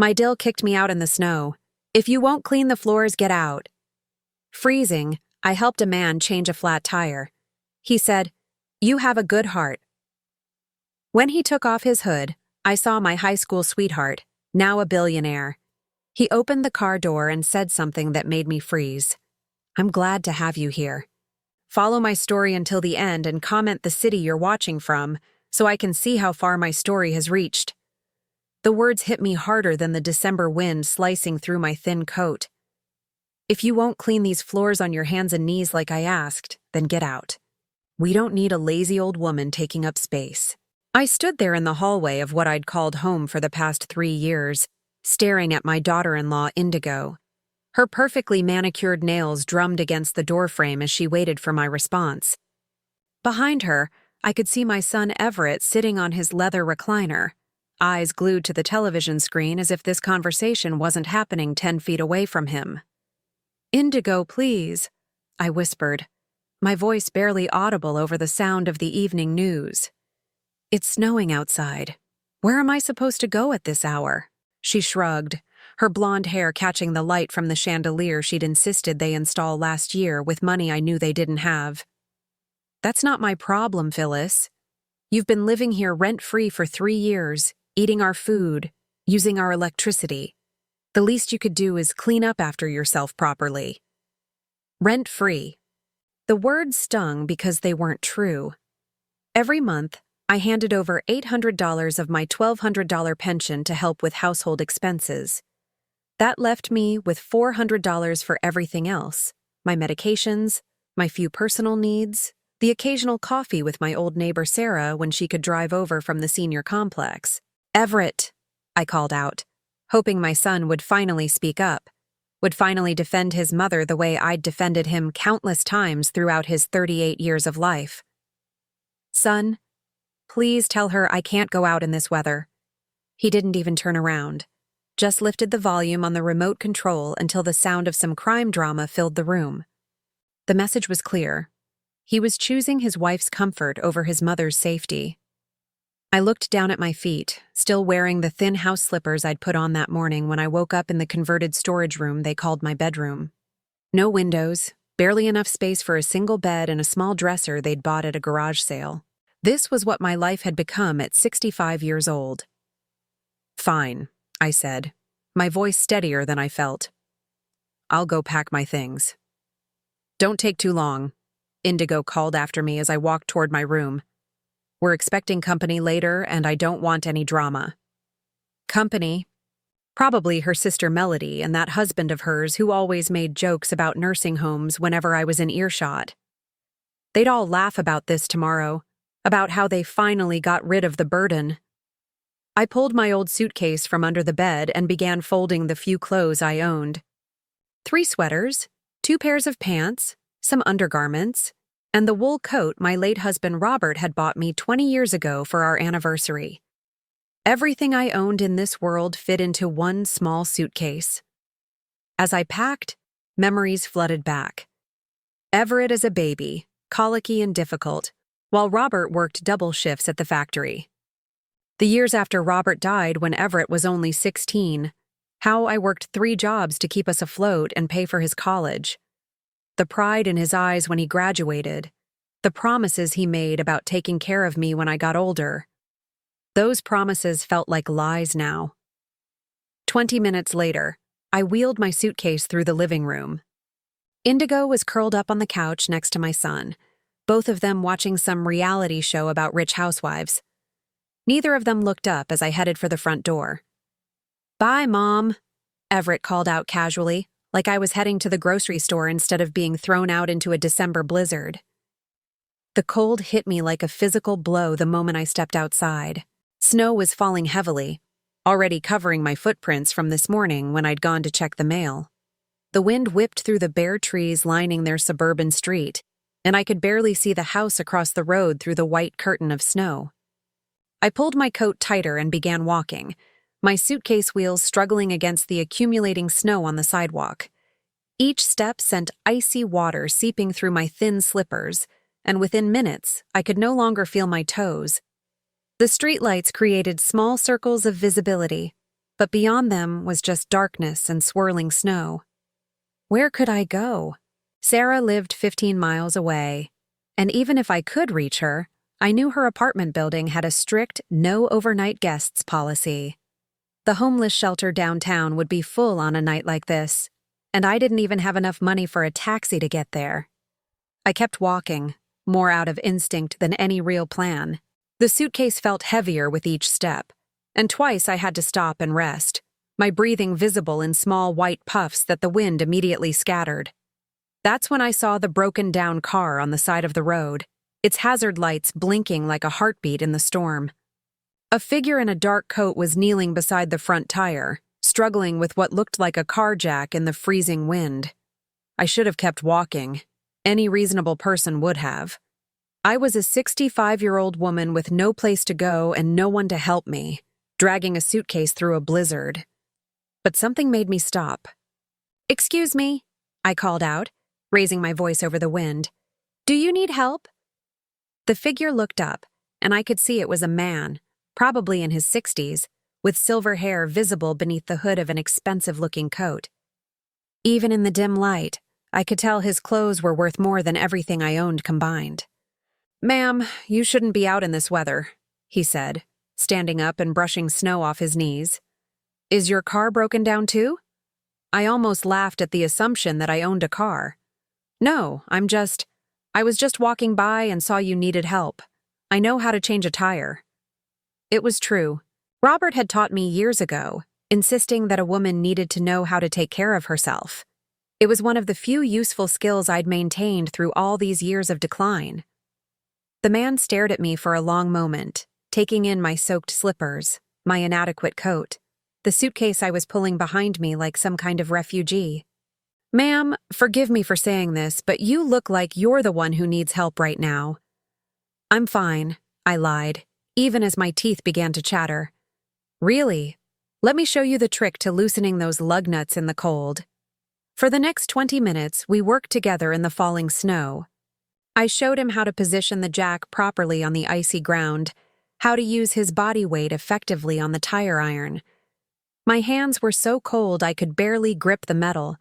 My DIL kicked me out in the snow. If you won't clean the floors, get out. Freezing, I helped a man change a flat tire. He said, "You have a good heart." When he took off his hood, I saw my high school sweetheart, now a billionaire. He opened the car door and said something that made me freeze. "I'm glad to have you here. Follow my story until the end and comment the city you're watching from so I can see how far my story has reached." The words hit me harder than the December wind slicing through my thin coat. If you won't clean these floors on your hands and knees like I asked, then get out. We don't need a lazy old woman taking up space. I stood there in the hallway of what I'd called home for the past 3 years, staring at my daughter-in-law Indigo. Her perfectly manicured nails drummed against the doorframe as she waited for my response. Behind her, I could see my son Everett sitting on his leather recliner, eyes glued to the television screen as if this conversation wasn't happening 10 feet away from him. "Indigo, please," I whispered, my voice barely audible over the sound of the evening news. "It's snowing outside. Where am I supposed to go at this hour?" She shrugged, her blonde hair catching the light from the chandelier she'd insisted they install last year with money I knew they didn't have. "That's not my problem, Phyllis. You've been living here rent-free for 3 years, eating our food, using our electricity. The least you could do is clean up after yourself properly." Rent-free. The words stung because they weren't true. Every month, I handed over $800 of my $1,200 pension to help with household expenses. That left me with $400 for everything else: my medications, my few personal needs, the occasional coffee with my old neighbor Sarah when she could drive over from the senior complex. "Everett," I called out, hoping my son would finally speak up, would finally defend his mother the way I'd defended him countless times throughout his 38 years of life. "Son, please tell her I can't go out in this weather." He didn't even turn around, just lifted the volume on the remote control until the sound of some crime drama filled the room. The message was clear. He was choosing his wife's comfort over his mother's safety. I looked down at my feet, still wearing the thin house slippers I'd put on that morning when I woke up in the converted storage room they called my bedroom. No windows, barely enough space for a single bed and a small dresser they'd bought at a garage sale. This was what my life had become at 65 years old. "Fine," I said, my voice steadier than I felt. "I'll go pack my things." "Don't take too long," Indigo called after me as I walked toward my room. "We're expecting company later, and I don't want any drama." Company? Probably her sister Melody and that husband of hers who always made jokes about nursing homes whenever I was in earshot. They'd all laugh about this tomorrow, about how they finally got rid of the burden. I pulled my old suitcase from under the bed and began folding the few clothes I owned. 3 sweaters, 2 pairs of pants, some undergarments, and the wool coat my late husband Robert had bought me 20 years ago for our anniversary. Everything I owned in this world fit into one small suitcase. As I packed, memories flooded back. Everett as a baby, colicky and difficult, while Robert worked double shifts at the factory. The years after Robert died when Everett was only 16, how I worked 3 jobs to keep us afloat and pay for his college. The pride in his eyes when he graduated, the promises he made about taking care of me when I got older. Those promises felt like lies now. 20 minutes later, I wheeled my suitcase through the living room. Indigo was curled up on the couch next to my son, both of them watching some reality show about rich housewives. Neither of them looked up as I headed for the front door. "Bye, Mom," Everett called out casually, like I was heading to the grocery store instead of being thrown out into a December blizzard. The cold hit me like a physical blow the moment I stepped outside. Snow was falling heavily, already covering my footprints from this morning when I'd gone to check the mail. The wind whipped through the bare trees lining their suburban street, and I could barely see the house across the road through the white curtain of snow. I pulled my coat tighter and began walking, my suitcase wheels struggling against the accumulating snow on the sidewalk. Each step sent icy water seeping through my thin slippers, and within minutes, I could no longer feel my toes. The streetlights created small circles of visibility, but beyond them was just darkness and swirling snow. Where could I go? Sarah lived 15 miles away, and even if I could reach her, I knew her apartment building had a strict no overnight guests policy. The homeless shelter downtown would be full on a night like this, and I didn't even have enough money for a taxi to get there. I kept walking, more out of instinct than any real plan. The suitcase felt heavier with each step, and twice I had to stop and rest, my breathing visible in small white puffs that the wind immediately scattered. That's when I saw the broken-down car on the side of the road, its hazard lights blinking like a heartbeat in the storm. A figure in a dark coat was kneeling beside the front tire, struggling with what looked like a car jack in the freezing wind. I should have kept walking. Any reasonable person would have. I was a 65-year-old woman with no place to go and no one to help me, dragging a suitcase through a blizzard. But something made me stop. "Excuse me," I called out, raising my voice over the wind. "Do you need help?" The figure looked up, and I could see it was a man, probably in his 60s, with silver hair visible beneath the hood of an expensive-looking coat. Even in the dim light, I could tell his clothes were worth more than everything I owned combined. "Ma'am, you shouldn't be out in this weather," he said, standing up and brushing snow off his knees. "Is your car broken down too?" I almost laughed at the assumption that I owned a car. "No, I was just walking by and saw you needed help. I know how to change a tire." It was true. Robert had taught me years ago, insisting that a woman needed to know how to take care of herself. It was one of the few useful skills I'd maintained through all these years of decline. The man stared at me for a long moment, taking in my soaked slippers, my inadequate coat, the suitcase I was pulling behind me like some kind of refugee. "Ma'am, forgive me for saying this, but you look like you're the one who needs help right now." "I'm fine," I lied, even as my teeth began to chatter. "Really? Let me show you the trick to loosening those lug nuts in the cold." For the next 20 minutes, we worked together in the falling snow. I showed him how to position the jack properly on the icy ground, how to use his body weight effectively on the tire iron. My hands were so cold I could barely grip the metal,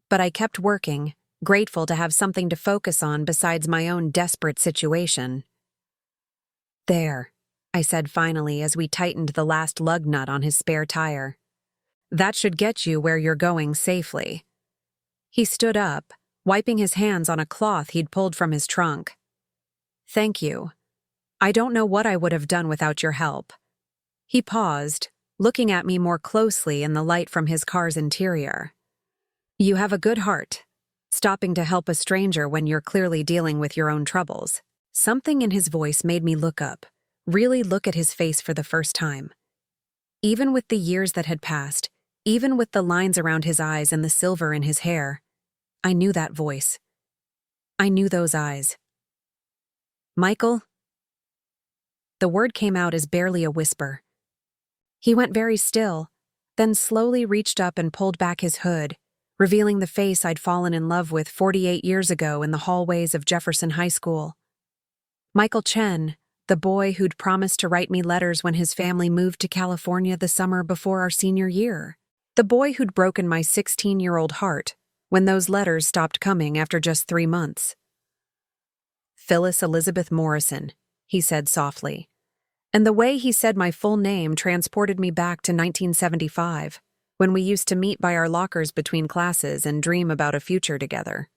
but I kept working, grateful to have something to focus on besides my own desperate situation. "There," I said finally as we tightened the last lug nut on his spare tire. "That should get you where you're going safely." He stood up, wiping his hands on a cloth he'd pulled from his trunk. "Thank you. I don't know what I would have done without your help." He paused, looking at me more closely in the light from his car's interior. "You have a good heart, stopping to help a stranger when you're clearly dealing with your own troubles." Something in his voice made me look up, really look at his face for the first time. Even with the years that had passed, even with the lines around his eyes and the silver in his hair, I knew that voice. I knew those eyes. "Michael?" The word came out as barely a whisper. He went very still, then slowly reached up and pulled back his hood, revealing the face I'd fallen in love with 48 years ago in the hallways of Jefferson High School. Michael Chen, the boy who'd promised to write me letters when his family moved to California the summer before our senior year. The boy who'd broken my 16-year-old heart when those letters stopped coming after just 3 months. "Phyllis Elizabeth Morrison," he said softly. And the way he said my full name transported me back to 1975, when we used to meet by our lockers between classes and dream about a future together.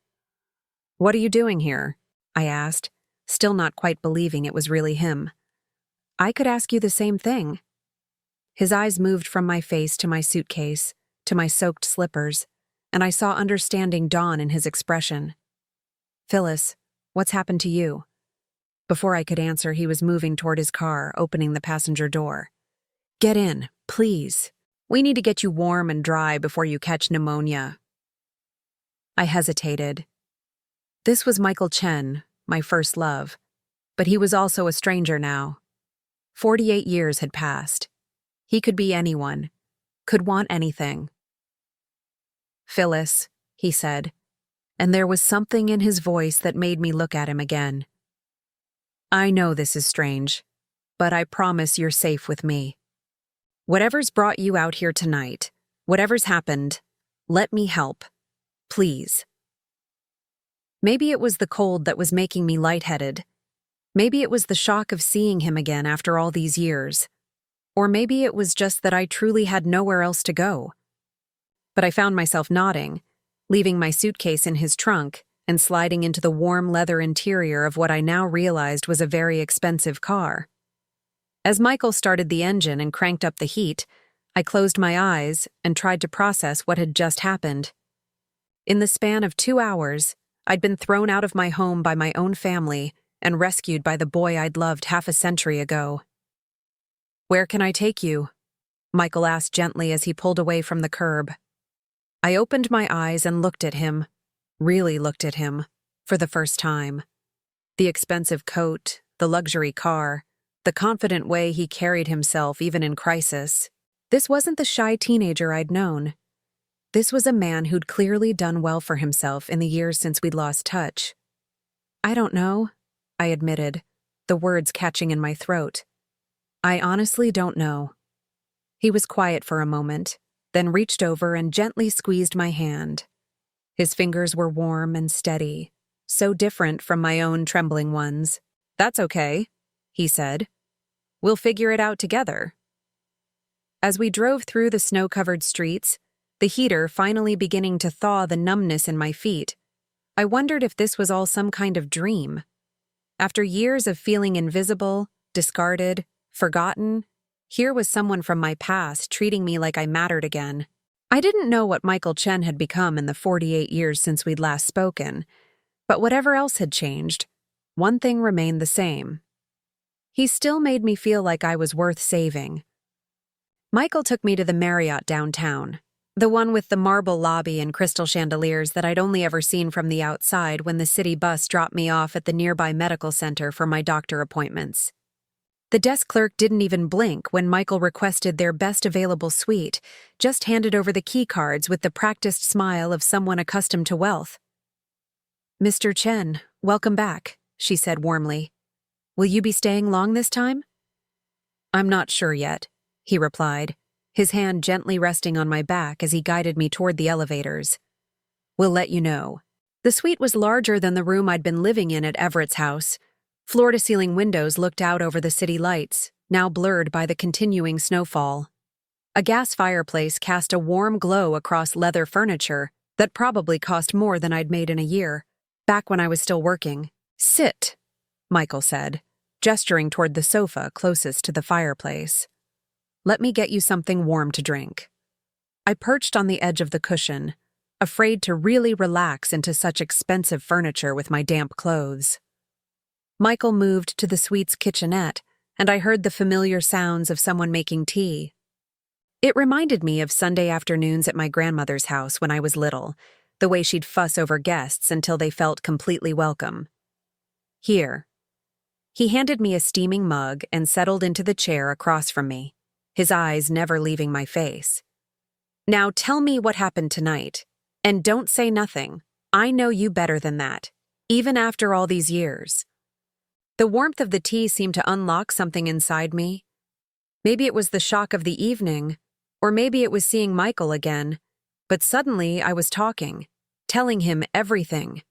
"What are you doing here?" I asked, still not quite believing it was really him. "I could ask you the same thing." His eyes moved from my face to my suitcase, to my soaked slippers, and I saw understanding dawn in his expression. "Phyllis, what's happened to you?" Before I could answer, he was moving toward his car, opening the passenger door. "Get in, please. We need to get you warm and dry before you catch pneumonia." I hesitated. This was Michael Chen, my first love, but he was also a stranger now. 48 years had passed. He could be anyone, could want anything. "Phyllis," he said, and there was something in his voice that made me look at him again. "I know this is strange, but I promise you're safe with me." Whatever's brought you out here tonight, whatever's happened, let me help. Please. Maybe it was the cold that was making me lightheaded. Maybe it was the shock of seeing him again after all these years. Or maybe it was just that I truly had nowhere else to go. But I found myself nodding, leaving my suitcase in his trunk and sliding into the warm leather interior of what I now realized was a very expensive car. As Michael started the engine and cranked up the heat, I closed my eyes and tried to process what had just happened. In the span of 2 hours, I'd been thrown out of my home by my own family and rescued by the boy I'd loved half a century ago. "Where can I take you?" Michael asked gently as he pulled away from the curb. I opened my eyes and looked at him, really looked at him, for the first time. The expensive coat, the luxury car, the confident way he carried himself even in crisis. This wasn't the shy teenager I'd known. This was a man who'd clearly done well for himself in the years since we'd lost touch. "I don't know," I admitted, the words catching in my throat. "I honestly don't know." He was quiet for a moment, then reached over and gently squeezed my hand. His fingers were warm and steady, so different from my own trembling ones. "That's okay," he said. "We'll figure it out together." As we drove through the snow-covered streets, the heater finally beginning to thaw the numbness in my feet, I wondered if this was all some kind of dream. After years of feeling invisible, discarded, forgotten, here was someone from my past treating me like I mattered again. I didn't know what Michael Chen had become in the 48 years since we'd last spoken, but whatever else had changed, one thing remained the same. He still made me feel like I was worth saving. Michael took me to the Marriott downtown, the one with the marble lobby and crystal chandeliers that I'd only ever seen from the outside when the city bus dropped me off at the nearby medical center for my doctor appointments. The desk clerk didn't even blink when Michael requested their best available suite, just handed over the key cards with the practiced smile of someone accustomed to wealth. "Mr. Chen, welcome back," she said warmly. "Will you be staying long this time?" "I'm not sure yet," he replied, his hand gently resting on my back as he guided me toward the elevators. "We'll let you know." The suite was larger than the room I'd been living in at Everett's house. Floor-to-ceiling windows looked out over the city lights, now blurred by the continuing snowfall. A gas fireplace cast a warm glow across leather furniture that probably cost more than I'd made in a year, back when I was still working. "Sit," Michael said, gesturing toward the sofa closest to the fireplace. "Let me get you something warm to drink." I perched on the edge of the cushion, afraid to really relax into such expensive furniture with my damp clothes. Michael moved to the suite's kitchenette, and I heard the familiar sounds of someone making tea. It reminded me of Sunday afternoons at my grandmother's house when I was little, the way she'd fuss over guests until they felt completely welcome. "Here." He handed me a steaming mug and settled into the chair across from me, his eyes never leaving my face. "Now tell me what happened tonight. And don't say nothing. I know you better than that, even after all these years." The warmth of the tea seemed to unlock something inside me. Maybe it was the shock of the evening, or maybe it was seeing Michael again, but suddenly I was talking, telling him everything.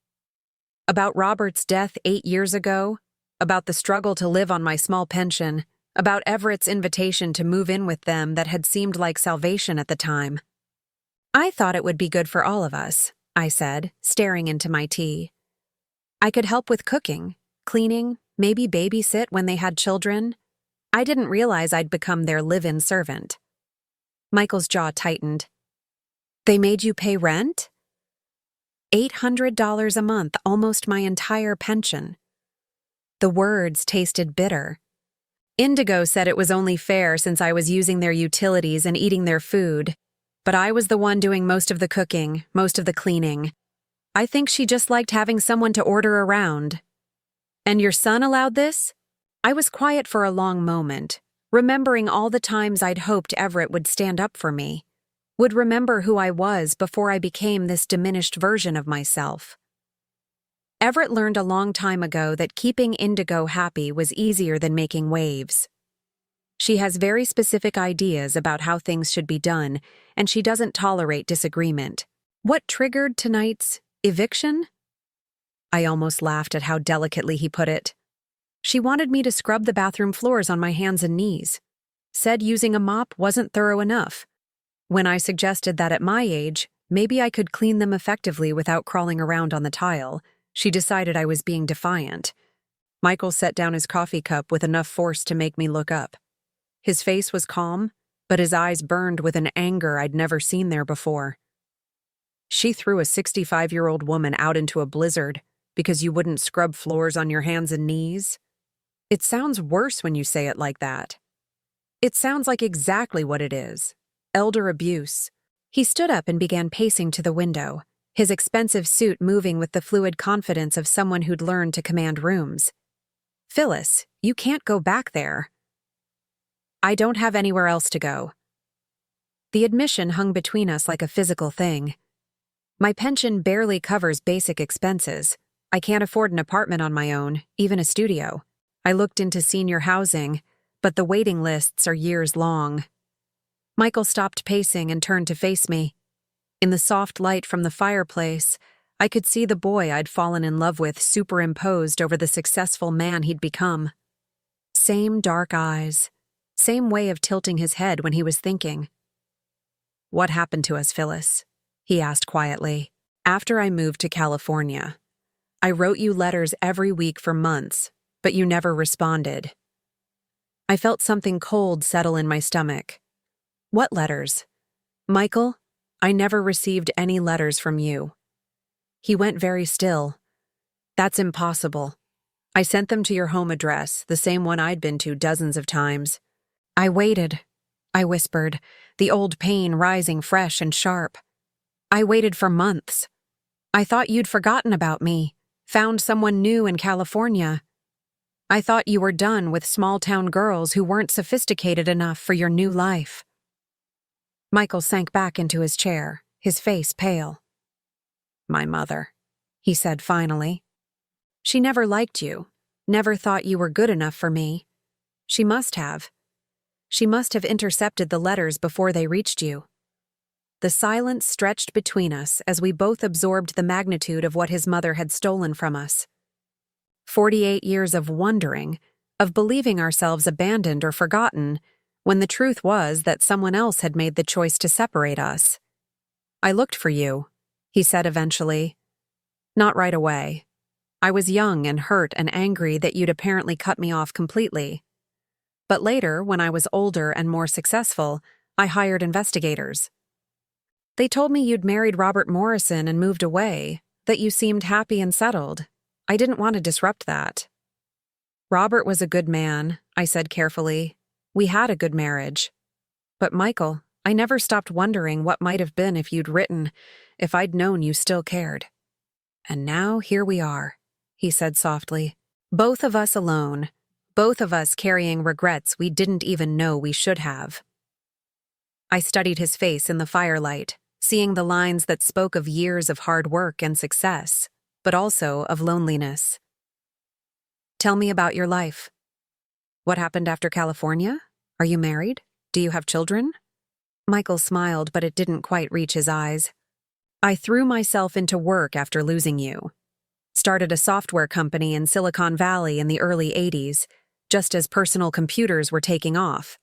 About Robert's death 8 years ago, about the struggle to live on my small pension, about Everett's invitation to move in with them that had seemed like salvation at the time. "I thought it would be good for all of us," I said, staring into my tea. "I could help with cooking, cleaning, maybe babysit when they had children. I didn't realize I'd become their live-in servant." Michael's jaw tightened. "They made you pay rent?" $800 a month, almost my entire pension. The words tasted bitter. Indigo said it was only fair since I was using their utilities and eating their food, but I was the one doing most of the cooking, most of the cleaning. I think she just liked having someone to order around. "And your son allowed this?" I was quiet for a long moment, remembering all the times I'd hoped Everett would stand up for me, would remember who I was before I became this diminished version of myself. Everett learned a long time ago that keeping Indigo happy was easier than making waves. She has very specific ideas about how things should be done, and she doesn't tolerate disagreement. What triggered tonight's eviction? I almost laughed at how delicately he put it. She wanted me to scrub the bathroom floors on my hands and knees. Said using a mop wasn't thorough enough. When I suggested that at my age, maybe I could clean them effectively without crawling around on the tile, she decided I was being defiant. Michael set down his coffee cup with enough force to make me look up. His face was calm, but his eyes burned with an anger I'd never seen there before. She threw a 65-year-old woman out into a blizzard because you wouldn't scrub floors on your hands and knees? It sounds worse when you say it like that. It sounds like exactly what it is. Elder abuse. He stood up and began pacing to the window, his expensive suit moving with the fluid confidence of someone who'd learned to command rooms. Phyllis, you can't go back there. I don't have anywhere else to go. The admission hung between us like a physical thing. My pension barely covers basic expenses. I can't afford an apartment on my own, even a studio. I looked into senior housing, but the waiting lists are years long. Michael stopped pacing and turned to face me. In the soft light from the fireplace, I could see the boy I'd fallen in love with superimposed over the successful man he'd become. Same dark eyes, same way of tilting his head when he was thinking. What happened to us, Phyllis? He asked quietly. After I moved to California, I wrote you letters every week for months, but you never responded. I felt something cold settle in my stomach. What letters? Michael, I never received any letters from you. He went very still. That's impossible. I sent them to your home address, the same one I'd been to dozens of times. I waited, I whispered, the old pain rising fresh and sharp. I waited for months. I thought you'd forgotten about me, found someone new in California. I thought you were done with small-town girls who weren't sophisticated enough for your new life. Michael sank back into his chair, his face pale. My mother, he said finally. She never liked you, never thought you were good enough for me. She must have. She must have intercepted the letters before they reached you. The silence stretched between us as we both absorbed the magnitude of what his mother had stolen from us. 48 years of wondering, of believing ourselves abandoned or forgotten, when the truth was that someone else had made the choice to separate us. I looked for you, he said eventually. Not right away. I was young and hurt and angry that you'd apparently cut me off completely. But later, when I was older and more successful, I hired investigators. They told me you'd married Robert Morrison and moved away, that you seemed happy and settled. I didn't want to disrupt that. Robert was a good man, I said carefully. We had a good marriage. But Michael, I never stopped wondering what might have been if you'd written, if I'd known you still cared. And now here we are, he said softly. Both of us alone, both of us carrying regrets we didn't even know we should have. I studied his face in the firelight, seeing the lines that spoke of years of hard work and success, but also of loneliness. Tell me about your life. What happened after California? Are you married? Do you have children? Michael smiled, but it didn't quite reach his eyes. I threw myself into work after losing you. Started a software company in Silicon Valley in the early 80s, just as personal computers were taking off.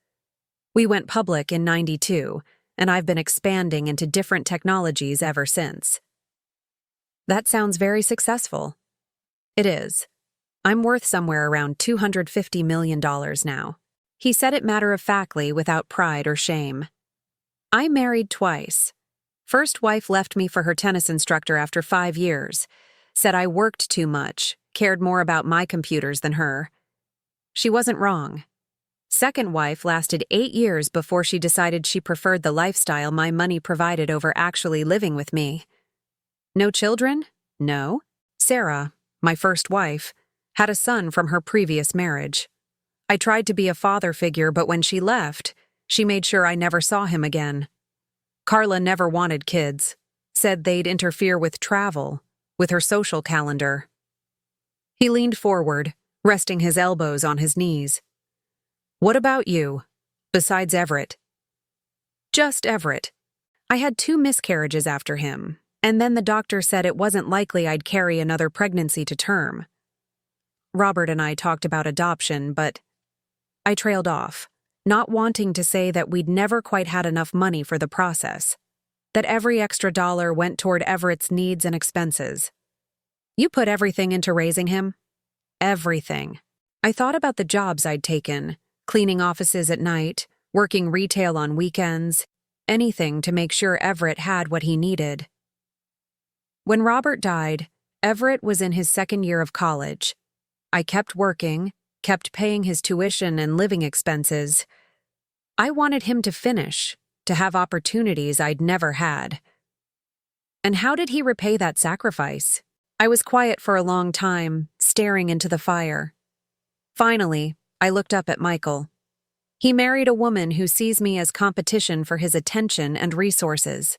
We went public in '92, and I've been expanding into different technologies ever since. That sounds very successful. It is. I'm worth somewhere around $250 million now. He said it matter-of-factly without pride or shame. I married twice. First wife left me for her tennis instructor after 5 years. Said I worked too much, cared more about my computers than her. She wasn't wrong. Second wife lasted 8 years before she decided she preferred the lifestyle my money provided over actually living with me. No children? No. Sarah, my first wife, had a son from her previous marriage. I tried to be a father figure, but when she left, she made sure I never saw him again. Carla never wanted kids, said they'd interfere with travel, with her social calendar. He leaned forward, resting his elbows on his knees. What about you? Besides Everett? Just Everett. I had 2 miscarriages after him, and then the doctor said it wasn't likely I'd carry another pregnancy to term. Robert and I talked about adoption, but I trailed off, not wanting to say that we'd never quite had enough money for the process, that every extra dollar went toward Everett's needs and expenses. You put everything into raising him? Everything. I thought about the jobs I'd taken, cleaning offices at night, working retail on weekends, anything to make sure Everett had what he needed. When Robert died, Everett was in his 2nd year of college. I kept working, kept paying his tuition and living expenses. I wanted him to finish, to have opportunities I'd never had. And how did he repay that sacrifice? I was quiet for a long time, staring into the fire. Finally, I looked up at Michael. He married a woman who sees me as competition for his attention and resources,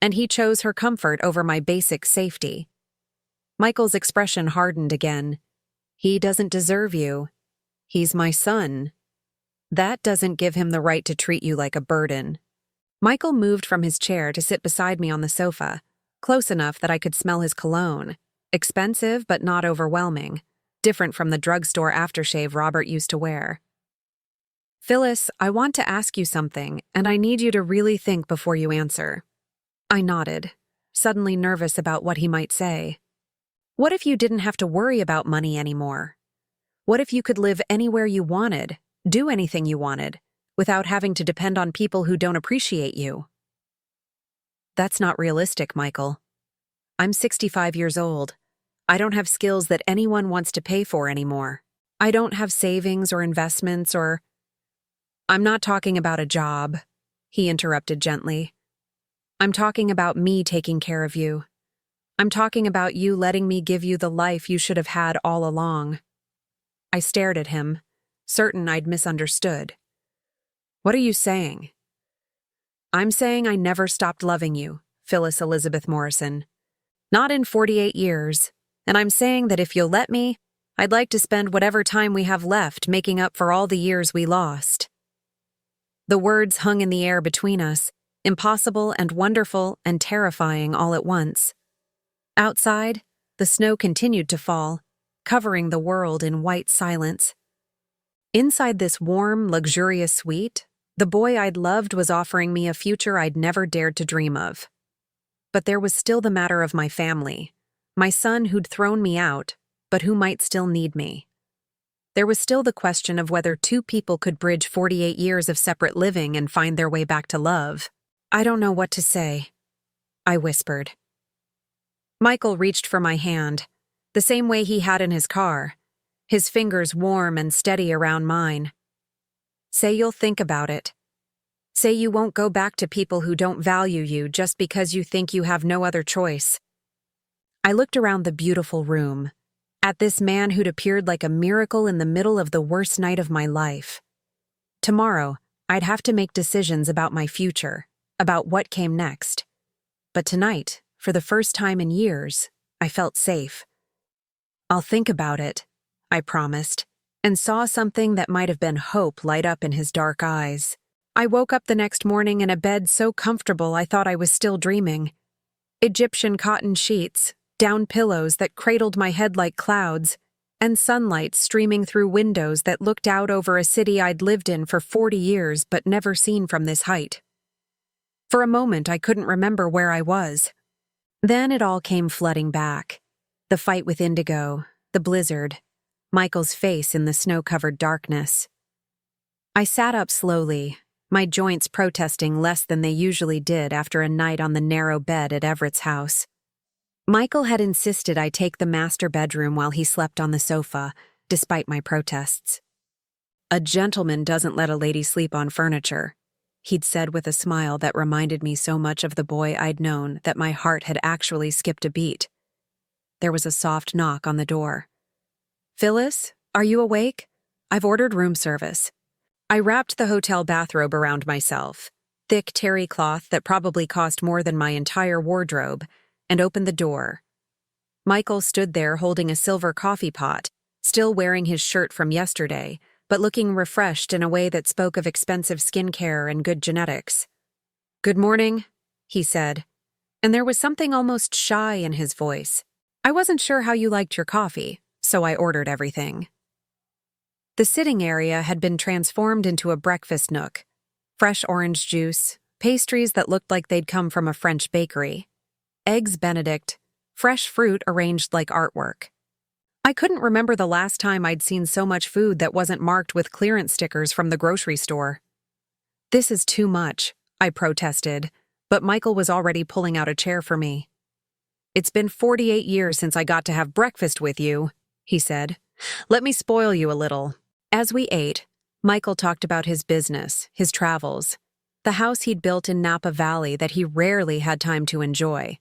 and he chose her comfort over my basic safety. Michael's expression hardened again. He doesn't deserve you. He's my son. That doesn't give him the right to treat you like a burden. Michael moved from his chair to sit beside me on the sofa, close enough that I could smell his cologne. Expensive but not overwhelming, different from the drugstore aftershave Robert used to wear. Phyllis, I want to ask you something, and I need you to really think before you answer. I nodded, suddenly nervous about what he might say. What if you didn't have to worry about money anymore? What if you could live anywhere you wanted, do anything you wanted, without having to depend on people who don't appreciate you? That's not realistic, Michael. I'm 65 years old. I don't have skills that anyone wants to pay for anymore. I don't have savings or investments or... I'm not talking about a job, he interrupted gently. I'm talking about me taking care of you. I'm talking about you letting me give you the life you should have had all along. I stared at him, certain I'd misunderstood. What are you saying? I'm saying I never stopped loving you, Phyllis Elizabeth Morrison. Not in 48 years, and I'm saying that if you'll let me, I'd like to spend whatever time we have left making up for all the years we lost. The words hung in the air between us, impossible and wonderful and terrifying all at once. Outside, the snow continued to fall, covering the world in white silence. Inside this warm, luxurious suite, the boy I'd loved was offering me a future I'd never dared to dream of. But there was still the matter of my family, my son who'd thrown me out, but who might still need me. There was still the question of whether 2 people could bridge 48 years of separate living and find their way back to love. I don't know what to say, I whispered. Michael reached for my hand, the same way he had in his car, his fingers warm and steady around mine. Say you'll think about it. Say you won't go back to people who don't value you just because you think you have no other choice. I looked around the beautiful room, at this man who'd appeared like a miracle in the middle of the worst night of my life. Tomorrow, I'd have to make decisions about my future, about what came next. But tonight, for the first time in years, I felt safe. I'll think about it, I promised, and saw something that might have been hope light up in his dark eyes. I woke up the next morning in a bed so comfortable I thought I was still dreaming. Egyptian cotton sheets, down pillows that cradled my head like clouds, and sunlight streaming through windows that looked out over a city I'd lived in for 40 years but never seen from this height. For a moment, I couldn't remember where I was. Then it all came flooding back. The fight with Indigo, the blizzard, Michael's face in the snow-covered darkness. I sat up slowly, my joints protesting less than they usually did after a night on the narrow bed at Everett's house. Michael had insisted I take the master bedroom while he slept on the sofa, despite my protests. A gentleman doesn't let a lady sleep on furniture, he'd said with a smile that reminded me so much of the boy I'd known that my heart had actually skipped a beat. There was a soft knock on the door. Phyllis, are you awake? I've ordered room service. I wrapped the hotel bathrobe around myself, thick terry cloth that probably cost more than my entire wardrobe, and opened the door. Michael stood there holding a silver coffee pot, still wearing his shirt from yesterday, but looking refreshed in a way that spoke of expensive skincare and good genetics. "Good morning," he said, and there was something almost shy in his voice. "I wasn't sure how you liked your coffee, so I ordered everything." The sitting area had been transformed into a breakfast nook. Fresh orange juice, pastries that looked like they'd come from a French bakery, eggs Benedict, fresh fruit arranged like artwork. I couldn't remember the last time I'd seen so much food that wasn't marked with clearance stickers from the grocery store. "This is too much," I protested, but Michael was already pulling out a chair for me. "It's been 48 years since I got to have breakfast with you," he said. "Let me spoil you a little." As we ate, Michael talked about his business, his travels, the house he'd built in Napa Valley that he rarely had time to enjoy.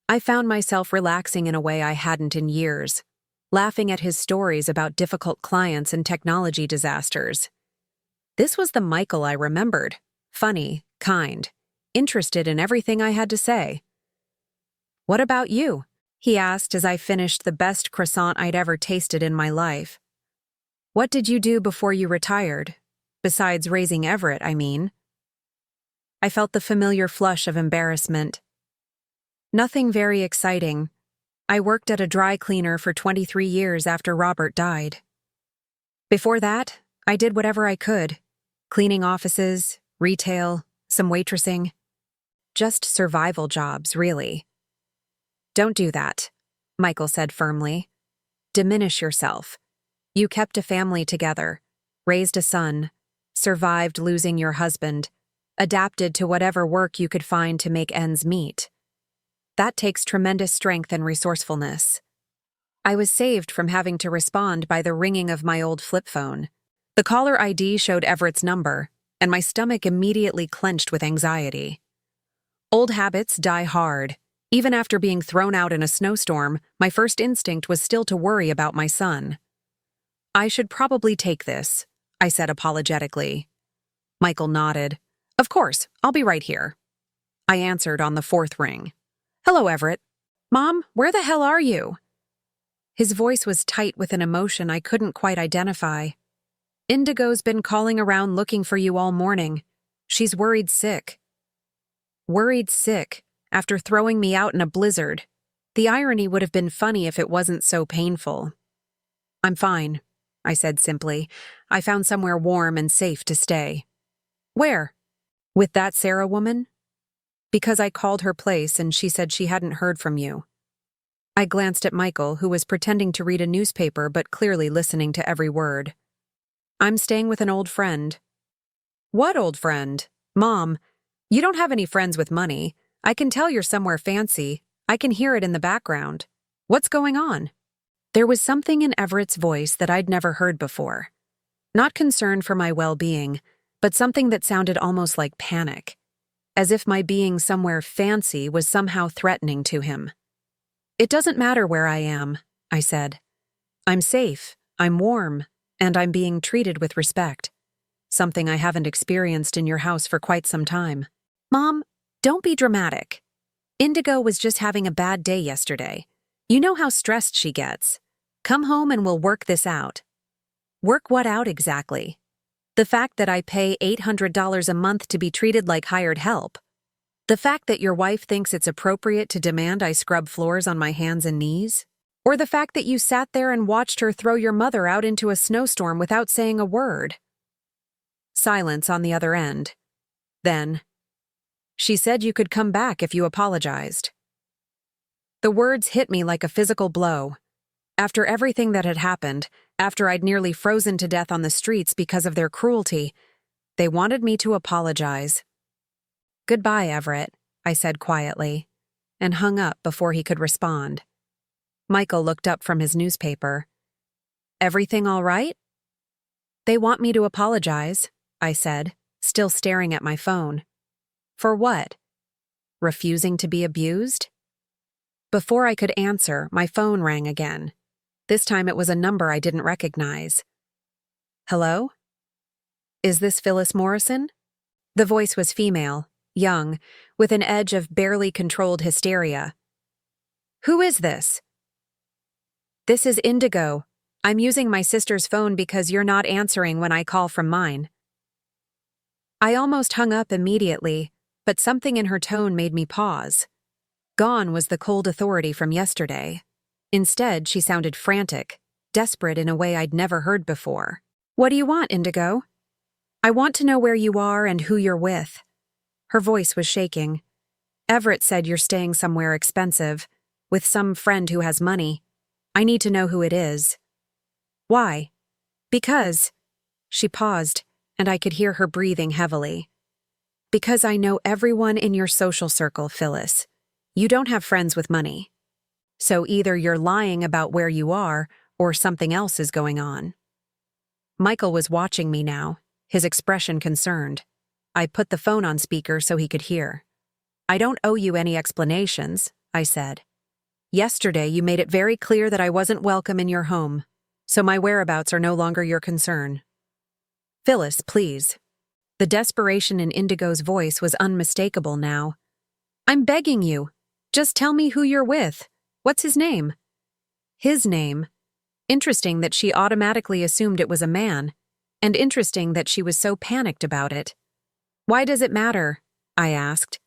I found myself relaxing in a way I hadn't in years, laughing at his stories about difficult clients and technology disasters. This was the Michael I remembered, funny, kind, interested in everything I had to say. "What about you?" he asked as I finished the best croissant I'd ever tasted in my life. "What did you do before you retired? Besides raising Everett, I mean." I felt the familiar flush of embarrassment. "Nothing very exciting. I worked at a dry cleaner for 23 years after Robert died. Before that, I did whatever I could. Cleaning offices, retail, some waitressing. Just survival jobs, really." "Don't do that," Michael said firmly. "Diminish yourself. You kept a family together, raised a son, survived losing your husband, adapted to whatever work you could find to make ends meet. That takes tremendous strength and resourcefulness." I was saved from having to respond by the ringing of my old flip phone. The caller ID showed Everett's number, and my stomach immediately clenched with anxiety. Old habits die hard. Even after being thrown out in a snowstorm, my first instinct was still to worry about my son. "I should probably take this," I said apologetically. Michael nodded. "Of course, I'll be right here." I answered on the fourth ring. "Hello, Everett." "Mom, where the hell are you?" His voice was tight with an emotion I couldn't quite identify. "Indigo's been calling around looking for you all morning. She's worried sick." Worried sick, after throwing me out in a blizzard. The irony would have been funny if it wasn't so painful. "I'm fine," I said simply. "I found somewhere warm and safe to stay." "Where?" "With that Sarah woman?" "Because I called her place and she said she hadn't heard from you." I glanced at Michael, who was pretending to read a newspaper but clearly listening to every word. "I'm staying with an old friend." "What old friend?" "Mom, you don't have any friends with money. I can tell you're somewhere fancy. I can hear it in the background. What's going on?" There was something in Everett's voice that I'd never heard before. Not concern for my well-being, but something that sounded almost like panic, as if my being somewhere fancy was somehow threatening to him. "It doesn't matter where I am," I said. "I'm safe, I'm warm, and I'm being treated with respect. Something I haven't experienced in your house for quite some time." "Mom, don't be dramatic. Indigo was just having a bad day yesterday. You know how stressed she gets. Come home and we'll work this out." "Work what out exactly?" "The fact that I pay $800 a month to be treated like hired help. The fact that your wife thinks it's appropriate to demand I scrub floors on my hands and knees? Or the fact that you sat there and watched her throw your mother out into a snowstorm without saying a word?" Silence on the other end. Then, "She said you could come back if you apologized." The words hit me like a physical blow. After everything that had happened, after I'd nearly frozen to death on the streets because of their cruelty, they wanted me to apologize. "Goodbye, Everett," I said quietly, and hung up before he could respond. Michael looked up from his newspaper. "Everything all right?" "They want me to apologize," I said, still staring at my phone. "For what? Refusing to be abused?" Before I could answer, my phone rang again. This time it was a number I didn't recognize. "Hello? Is this Phyllis Morrison?" The voice was female, young, with an edge of barely controlled hysteria. "Who is this?" "This is Indigo. I'm using my sister's phone because you're not answering when I call from mine. I almost hung up immediately, but something in her tone made me pause. Gone was the cold authority from yesterday. Instead, she sounded frantic, desperate in a way I'd never heard before. What do you want, Indigo? I want to know where you are and who you're with. Her voice was shaking. Everett said you're staying somewhere expensive, with some friend who has money. I need to know who it is. Why? Because. She paused, and I could hear her breathing heavily. Because I know everyone in your social circle, Phyllis. You don't have friends with money. So either you're lying about where you are, or something else is going on. Michael was watching me now, his expression concerned. I put the phone on speaker so he could hear. I don't owe you any explanations, I said. Yesterday you made it very clear that I wasn't welcome in your home, so my whereabouts are no longer your concern. Phyllis, please. The desperation in Indigo's voice was unmistakable now. I'm begging you. Just tell me who you're with. What's his name? His name. Interesting that she automatically assumed it was a man, and interesting that she was so panicked about it. Why does it matter? I asked.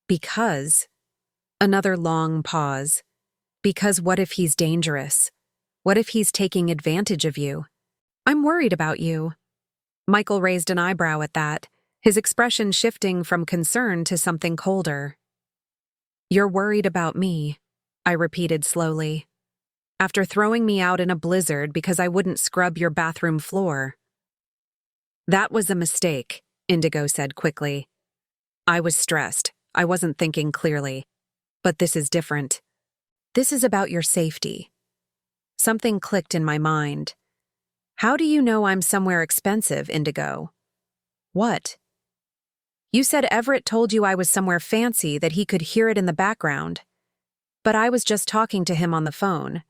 Because. Another long pause. Because what if he's dangerous? What if he's taking advantage of you? I'm worried about you. Michael raised an eyebrow at that, his expression shifting from concern to something colder. You're worried about me, I repeated slowly. After throwing me out in a blizzard because I wouldn't scrub your bathroom floor. That was a mistake, Indigo said quickly. I was stressed. I wasn't thinking clearly. But this is different. This is about your safety. Something clicked in my mind. How do you know I'm somewhere expensive, Indigo? What? You said Everett told you I was somewhere fancy, that he could hear it in the background. But I was just talking to him on the phone.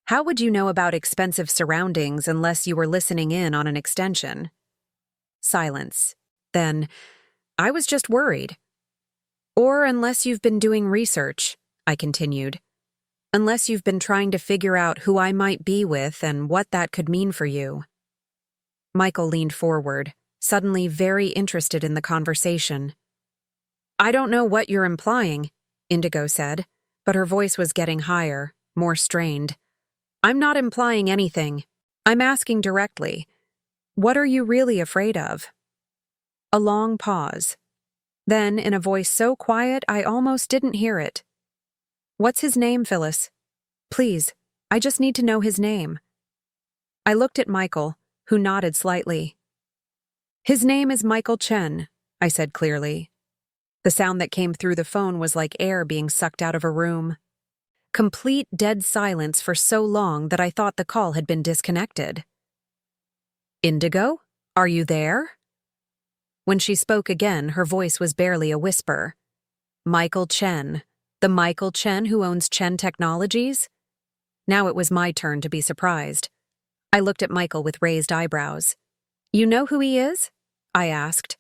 How would you know about expensive surroundings unless you were listening in on an extension? Silence. Then, I was just worried. Or unless you've been doing research, I continued. Unless you've been trying to figure out who I might be with and what that could mean for you. Michael leaned forward, suddenly very interested in the conversation. I don't know what you're implying, Indigo said, but her voice was getting higher, more strained. I'm not implying anything. I'm asking directly. What are you really afraid of? A long pause. Then, in a voice so quiet I almost didn't hear it. What's his name, Phyllis? Please, I just need to know his name. I looked at Michael, who nodded slightly. His name is Michael Chen, I said clearly. The sound that came through the phone was like air being sucked out of a room. Complete dead silence for so long that I thought the call had been disconnected. Indigo, are you there? When she spoke again, her voice was barely a whisper. Michael Chen. The Michael Chen who owns Chen Technologies? Now it was my turn to be surprised. I looked at Michael with raised eyebrows. You know who he is? I asked.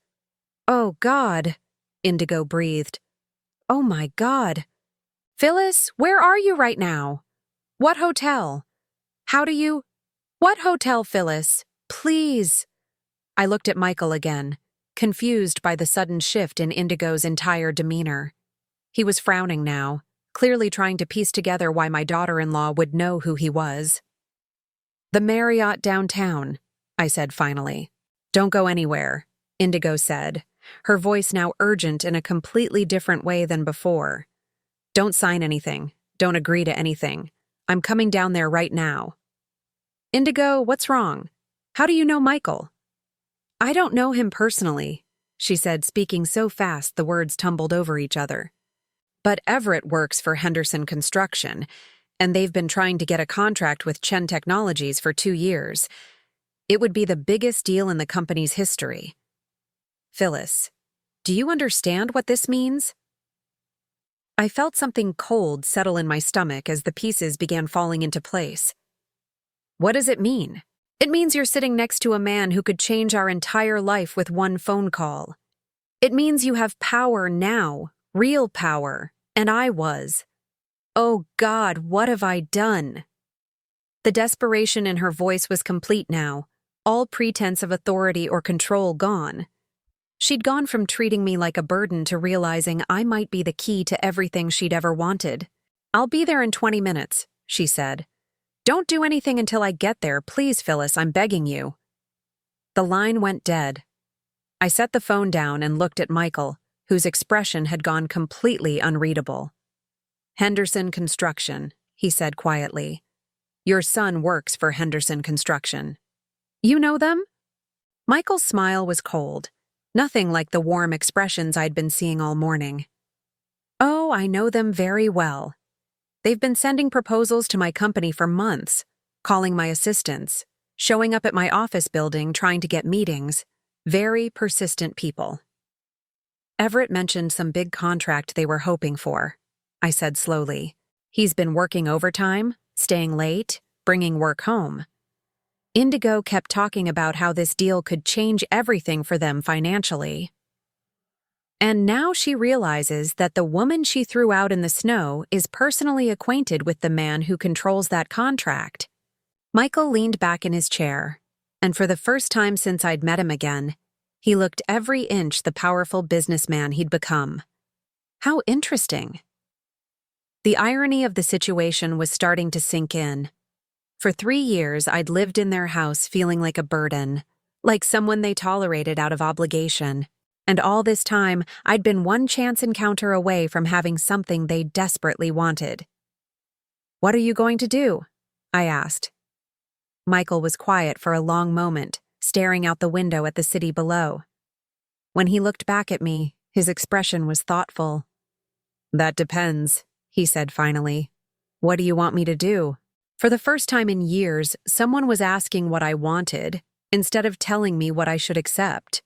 Oh, God, Indigo breathed. Oh, my God. Phyllis, where are you right now? What hotel? How do you... What hotel, Phyllis? Please. I looked at Michael again, confused by the sudden shift in Indigo's entire demeanor. He was frowning now, clearly trying to piece together why my daughter-in-law would know who he was. The Marriott downtown, I said finally. Don't go anywhere, Indigo said, her voice now urgent in a completely different way than before. Don't sign anything. Don't agree to anything. I'm coming down there right now. Indigo, what's wrong? How do you know Michael? I don't know him personally, she said, speaking so fast the words tumbled over each other. But Everett works for Henderson Construction, and they've been trying to get a contract with Chen Technologies for 2 years. It would be the biggest deal in the company's history. Phyllis, do you understand what this means? I felt something cold settle in my stomach as the pieces began falling into place. What does it mean? It means you're sitting next to a man who could change our entire life with one phone call. It means you have power now, real power, and I was. Oh God, what have I done? The desperation in her voice was complete now, all pretense of authority or control gone. She'd gone from treating me like a burden to realizing I might be the key to everything she'd ever wanted. "I'll be there in 20 minutes, she said. "Don't do anything until I get there, please, Phyllis, I'm begging you." The line went dead. I set the phone down and looked at Michael, whose expression had gone completely unreadable. "Henderson Construction," he said quietly. "Your son works for Henderson Construction." "You know them?" Michael's smile was cold, nothing like the warm expressions I'd been seeing all morning. "Oh, I know them very well. They've been sending proposals to my company for months, calling my assistants, showing up at my office building trying to get meetings. Very persistent people." "Everett mentioned some big contract they were hoping for," I said slowly. "He's been working overtime, staying late, bringing work home." Indigo kept talking about how this deal could change everything for them financially. And now she realizes that the woman she threw out in the snow is personally acquainted with the man who controls that contract. Michael leaned back in his chair, and for the first time since I'd met him again, he looked every inch the powerful businessman he'd become. How interesting. The irony of the situation was starting to sink in. For 3 years, I'd lived in their house feeling like a burden, like someone they tolerated out of obligation. And all this time, I'd been one chance encounter away from having something they desperately wanted. "What are you going to do?" I asked. Michael was quiet for a long moment, staring out the window at the city below. When he looked back at me, his expression was thoughtful. "That depends," he said finally. "What do you want me to do?" For the first time in years, someone was asking what I wanted, instead of telling me what I should accept.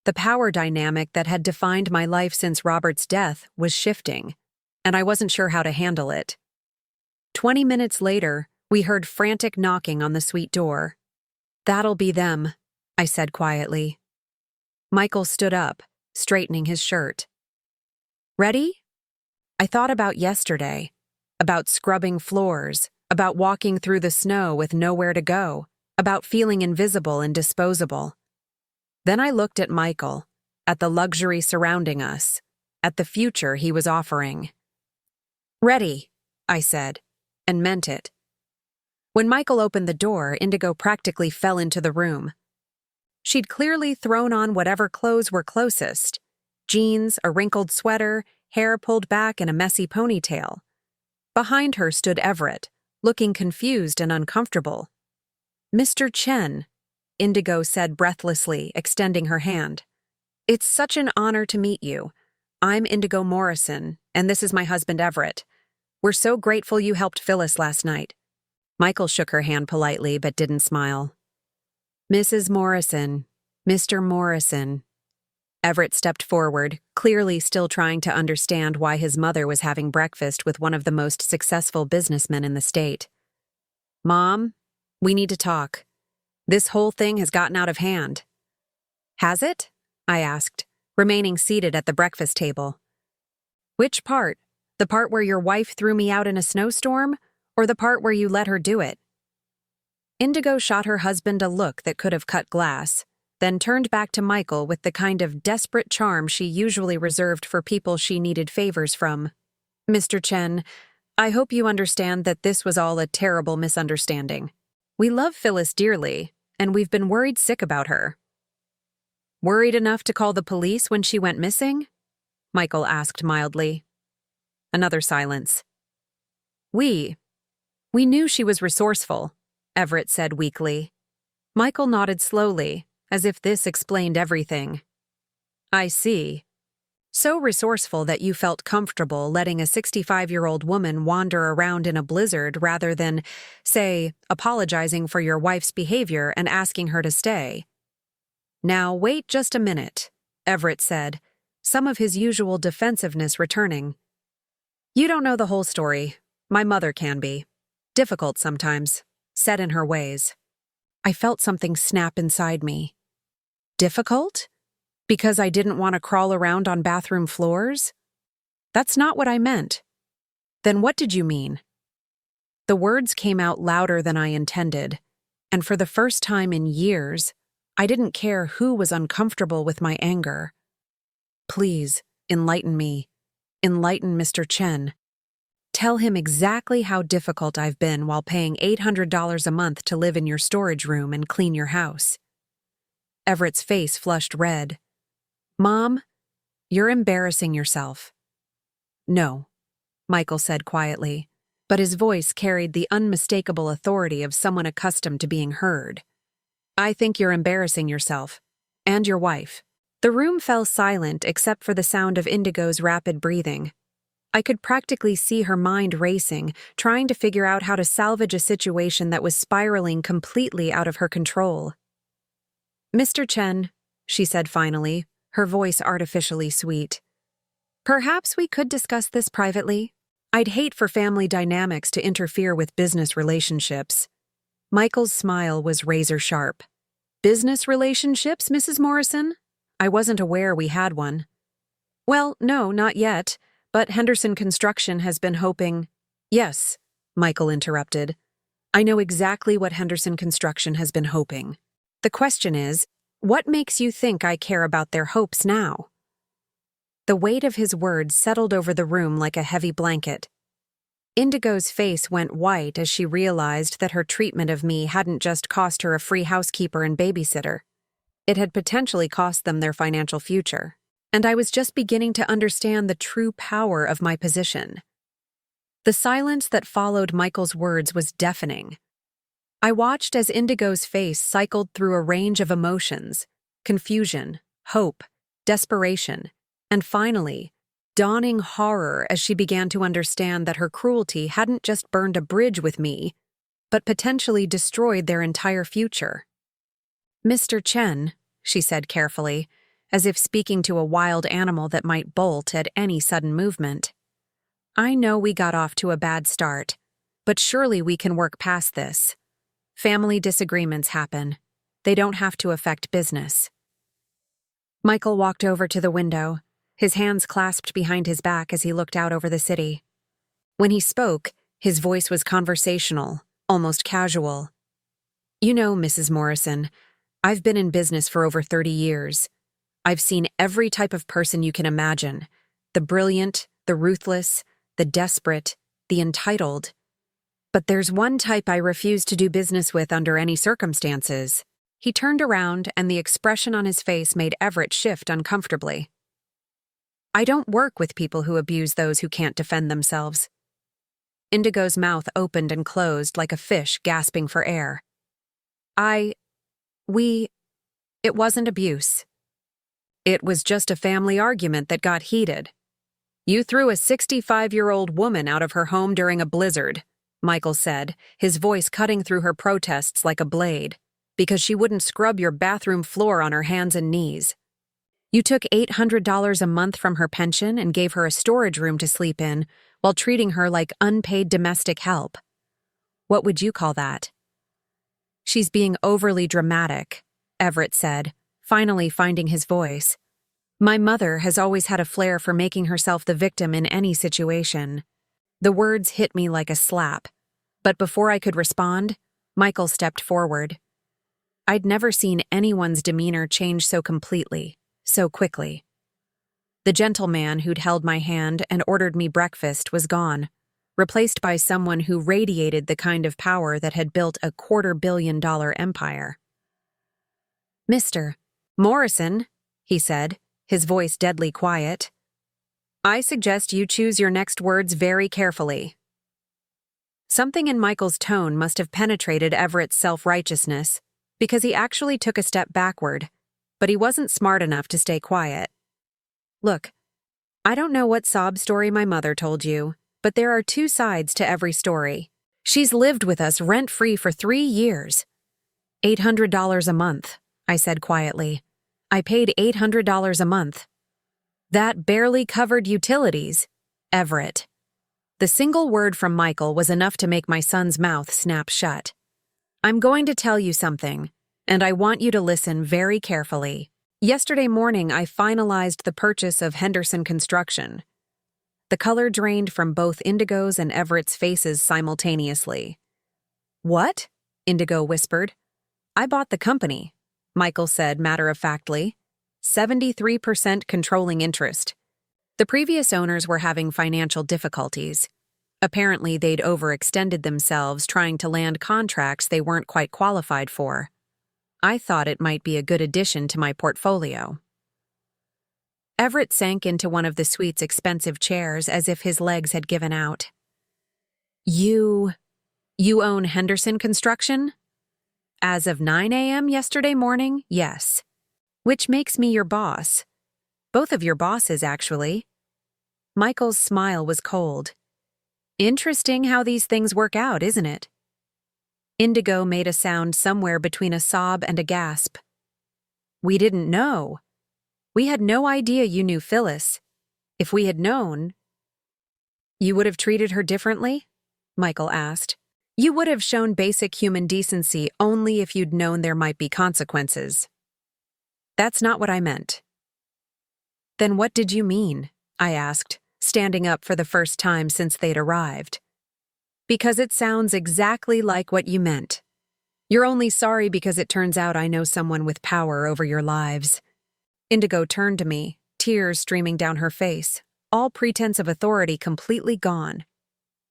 The power dynamic that had defined my life since Robert's death was shifting, and I wasn't sure how to handle it. 20 minutes later, we heard frantic knocking on the suite door. "That'll be them," I said quietly. Michael stood up, straightening his shirt. "Ready?" I thought about yesterday, about scrubbing floors, about walking through the snow with nowhere to go, about feeling invisible and disposable. Then I looked at Michael, at the luxury surrounding us, at the future he was offering. "Ready," I said, and meant it. When Michael opened the door, Indigo practically fell into the room. She'd clearly thrown on whatever clothes were closest: jeans, a wrinkled sweater, hair pulled back in a messy ponytail. Behind her stood Everett, looking confused and uncomfortable. "Mr. Chen," Indigo said breathlessly, extending her hand. "It's such an honor to meet you. I'm Indigo Morrison, and this is my husband Everett. We're so grateful you helped Phyllis last night." Michael shook her hand politely but didn't smile. "Mrs. Morrison, Mr. Morrison." Everett stepped forward, clearly still trying to understand why his mother was having breakfast with one of the most successful businessmen in the state. "Mom, we need to talk. This whole thing has gotten out of hand." "Has it?" I asked, remaining seated at the breakfast table. "Which part? The part where your wife threw me out in a snowstorm, or the part where you let her do it?" Indigo shot her husband a look that could have cut glass, then turned back to Michael with the kind of desperate charm she usually reserved for people she needed favors from. "Mr. Chen, I hope you understand that this was all a terrible misunderstanding. We love Phyllis dearly, and we've been worried sick about her." "Worried enough to call the police when she went missing?" Michael asked mildly. Another silence. We knew she was resourceful," Everett said weakly. Michael nodded slowly, as if this explained everything. "I see. So resourceful that you felt comfortable letting a 65-year-old woman wander around in a blizzard rather than, say, apologizing for your wife's behavior and asking her to stay." "Now wait just a minute," Everett said, some of his usual defensiveness returning. "You don't know the whole story. My mother can be. Difficult sometimes, set in her ways." I felt something snap inside me. Difficult? Because I didn't want to crawl around on bathroom floors? That's not what I meant. Then what did you mean? The words came out louder than I intended, and for the first time in years, I didn't care who was uncomfortable with my anger. Please, enlighten me. Enlighten Mr. Chen. Tell him exactly how difficult I've been while paying $800 a month to live in your storage room and clean your house. Everett's face flushed red. Mom, you're embarrassing yourself. No, Michael said quietly, but his voice carried the unmistakable authority of someone accustomed to being heard. I think you're embarrassing yourself. And your wife. The room fell silent except for the sound of Indigo's rapid breathing. I could practically see her mind racing, trying to figure out how to salvage a situation that was spiraling completely out of her control. Mr. Chen, she said finally, her voice artificially sweet. Perhaps we could discuss this privately. I'd hate for family dynamics to interfere with business relationships. Michael's smile was razor sharp. Business relationships, Mrs. Morrison? I wasn't aware we had one. Well, no, not yet. But Henderson Construction has been hoping— Yes, Michael interrupted. I know exactly what Henderson Construction has been hoping. The question is, what makes you think I care about their hopes now? The weight of his words settled over the room like a heavy blanket. Indigo's face went white as she realized that her treatment of me hadn't just cost her a free housekeeper and babysitter. It had potentially cost them their financial future. And I was just beginning to understand the true power of my position. The silence that followed Michael's words was deafening. I watched as Indigo's face cycled through a range of emotions: confusion, hope, desperation, and finally, dawning horror as she began to understand that her cruelty hadn't just burned a bridge with me, but potentially destroyed their entire future. Mr. Chen, she said carefully, as if speaking to a wild animal that might bolt at any sudden movement. I know we got off to a bad start, but surely we can work past this. Family disagreements happen. They don't have to affect business. Michael walked over to the window, his hands clasped behind his back as he looked out over the city. When he spoke, his voice was conversational, almost casual. You know, Mrs. Morrison, I've been in business for over 30 years. I've seen every type of person you can imagine: the brilliant, the ruthless, the desperate, the entitled. But there's one type I refuse to do business with under any circumstances. He turned around, and the expression on his face made Everett shift uncomfortably. I don't work with people who abuse those who can't defend themselves. Indigo's mouth opened and closed like a fish gasping for air. It wasn't abuse. It was just a family argument that got heated. You threw a 65-year-old woman out of her home during a blizzard, Michael said, his voice cutting through her protests like a blade, because she wouldn't scrub your bathroom floor on her hands and knees. You took $800 a month from her pension and gave her a storage room to sleep in while treating her like unpaid domestic help. What would you call that? She's being overly dramatic, Everett said, finally finding his voice. My mother has always had a flair for making herself the victim in any situation. The words hit me like a slap, but before I could respond, Michael stepped forward. I'd never seen anyone's demeanor change so completely, so quickly. The gentleman who'd held my hand and ordered me breakfast was gone, replaced by someone who radiated the kind of power that had built a $250 million empire. Mr. Morrison, he said, his voice deadly quiet. I suggest you choose your next words very carefully. Something in Michael's tone must have penetrated Everett's self-righteousness, because he actually took a step backward, but he wasn't smart enough to stay quiet. Look, I don't know what sob story my mother told you, but there are two sides to every story. She's lived with us rent-free for 3 years. $800 a month, I said quietly. I paid $800 a month. That barely covered utilities, Everett. The single word from Michael was enough to make my son's mouth snap shut. I'm going to tell you something, and I want you to listen very carefully. Yesterday morning, I finalized the purchase of Henderson Construction. The color drained from both Indigo's and Everett's faces simultaneously. "What?" Indigo whispered. "I bought the company," Michael said matter-of-factly. 73% controlling interest. The previous owners were having financial difficulties. Apparently, they'd overextended themselves trying to land contracts they weren't quite qualified for. I thought it might be a good addition to my portfolio. Everett sank into one of the suite's expensive chairs as if his legs had given out. You own Henderson Construction?" "As of 9 a.m. yesterday morning, yes. Which makes me your boss. Both of your bosses, actually." Michael's smile was cold. "Interesting how these things work out, isn't it?" Indigo made a sound somewhere between a sob and a gasp. "We didn't know. We had no idea you knew Phyllis. If we had known—" "You would have treated her differently?" Michael asked. "You would have shown basic human decency only if you'd known there might be consequences." "That's not what I meant." "Then what did you mean?" I asked, standing up for the first time since they'd arrived. "Because it sounds exactly like what you meant. You're only sorry because it turns out I know someone with power over your lives." Indigo turned to me, tears streaming down her face, all pretense of authority completely gone.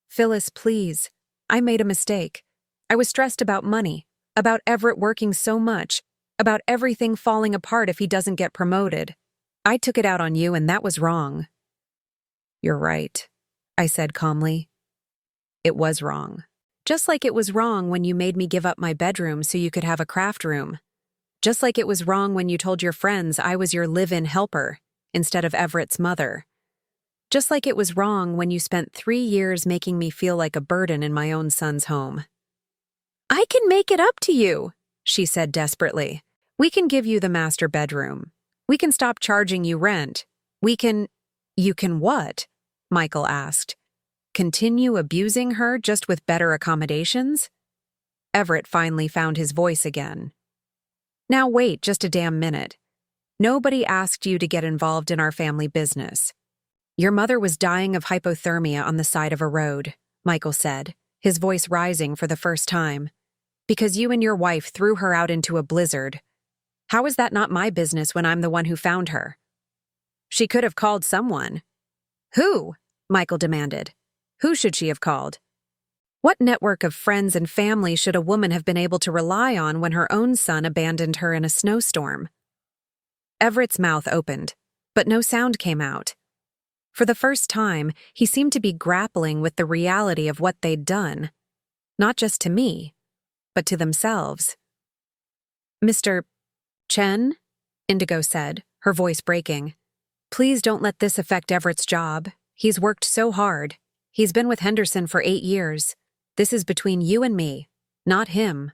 "Phyllis, please. I made a mistake. I was stressed about money, about Everett working so much, about everything falling apart if he doesn't get promoted. I took it out on you and that was wrong." "You're right," I said calmly. "It was wrong. Just like it was wrong when you made me give up my bedroom so you could have a craft room. Just like it was wrong when you told your friends I was your live-in helper instead of Everett's mother. Just like it was wrong when you spent 3 years making me feel like a burden in my own son's home." "I can make it up to you," she said desperately. "We can give you the master bedroom. We can stop charging you rent. We can—" "You can what?" Michael asked. "Continue abusing her just with better accommodations?" Everett finally found his voice again. "Now wait just a damn minute. Nobody asked you to get involved in our family business. Your mother was dying of hypothermia on the side of a road," Michael said, his voice rising for the first time. "Because you and your wife threw her out into a blizzard. How is that not my business when I'm the one who found her?" "She could have called someone." "Who?" Michael demanded. "Who should she have called? What network of friends and family should a woman have been able to rely on when her own son abandoned her in a snowstorm?" Everett's mouth opened, but no sound came out. For the first time, he seemed to be grappling with the reality of what they'd done. Not just to me, but to themselves. "Mr. Chen?" Indigo said, her voice breaking. "Please don't let this affect Everett's job. He's worked so hard. He's been with Henderson for 8 years. This is between you and me, not him."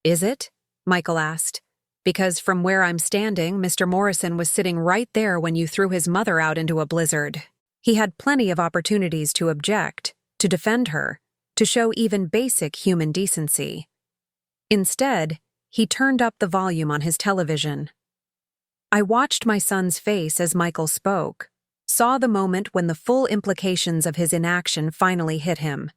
"Is it?" Michael asked. "Because from where I'm standing, Mr. Morrison was sitting right there when you threw his mother out into a blizzard. He had plenty of opportunities to object, to defend her, to show even basic human decency. Instead, he turned up the volume on his television." I watched my son's face as Michael spoke, saw the moment when the full implications of his inaction finally hit him.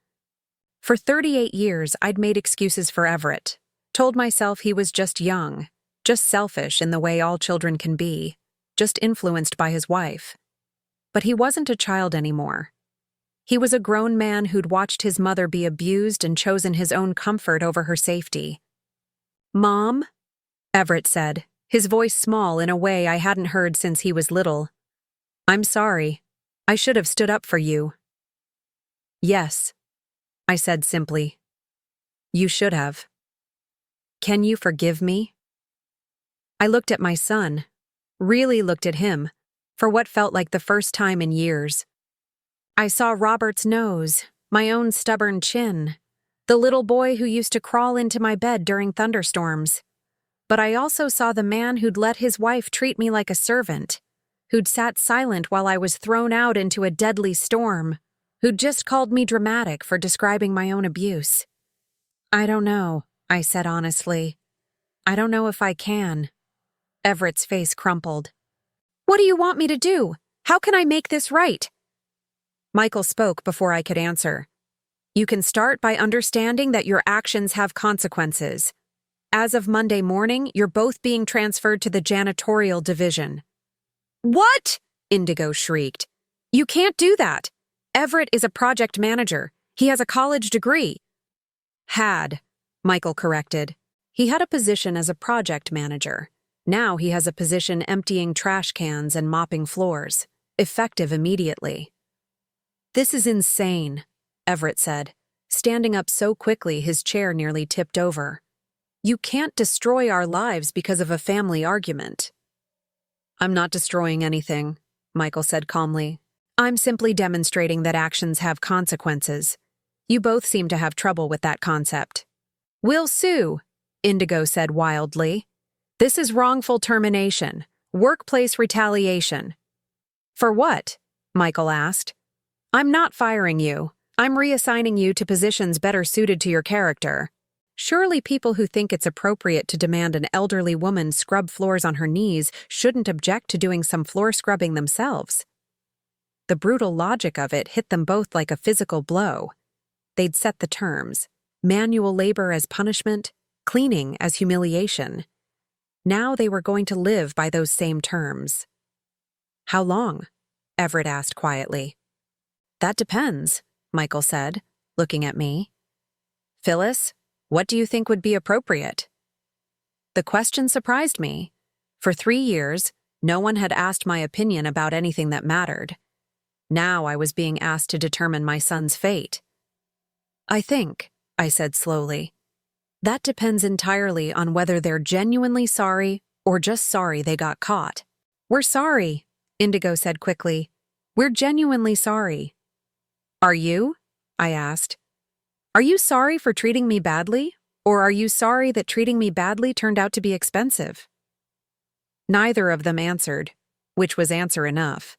For 38 years, I'd made excuses for Everett, told myself he was just young, just selfish in the way all children can be, just influenced by his wife. But he wasn't a child anymore. He was a grown man who'd watched his mother be abused and chosen his own comfort over her safety. "Mom?" Everett said, his voice small in a way I hadn't heard since he was little. "I'm sorry. I should have stood up for you." "Yes," I said simply. "You should have. Can you forgive me?" I looked at my son, really looked at him, for what felt like the first time in years. I saw Robert's nose, my own stubborn chin, the little boy who used to crawl into my bed during thunderstorms. But I also saw the man who'd let his wife treat me like a servant, who'd sat silent while I was thrown out into a deadly storm, who'd just called me dramatic for describing my own abuse. "I don't know," I said honestly. "I don't know if I can." Everett's face crumpled. "What do you want me to do? How can I make this right?" Michael spoke before I could answer. You can start by understanding that your actions have consequences. As of Monday morning, you're both being transferred to the janitorial division. What? Indigo shrieked. You can't do that. Everett is a project manager. He has a college degree. Had, Michael corrected. He had a position as a project manager. Now he has a position emptying trash cans and mopping floors, effective immediately. This is insane, Everett said, standing up so quickly his chair nearly tipped over. You can't destroy our lives because of a family argument. I'm not destroying anything, Michael said calmly. I'm simply demonstrating that actions have consequences. You both seem to have trouble with that concept. We'll sue, Indigo said wildly. This is wrongful termination, workplace retaliation. For what? Michael asked. I'm not firing you. I'm reassigning you to positions better suited to your character. Surely people who think it's appropriate to demand an elderly woman scrub floors on her knees shouldn't object to doing some floor scrubbing themselves. The brutal logic of it hit them both like a physical blow. They'd set the terms: manual labor as punishment, cleaning as humiliation. Now they were going to live by those same terms. How long? Everett asked quietly. That depends, Michael said, looking at me. Phyllis, what do you think would be appropriate? The question surprised me. For 3 years, no one had asked my opinion about anything that mattered. Now I was being asked to determine my son's fate. I think, I said slowly, that depends entirely on whether they're genuinely sorry or just sorry they got caught. We're sorry, Indigo said quickly. We're genuinely sorry. Are you? I asked. Are you sorry for treating me badly, or are you sorry that treating me badly turned out to be expensive? Neither of them answered, which was answer enough.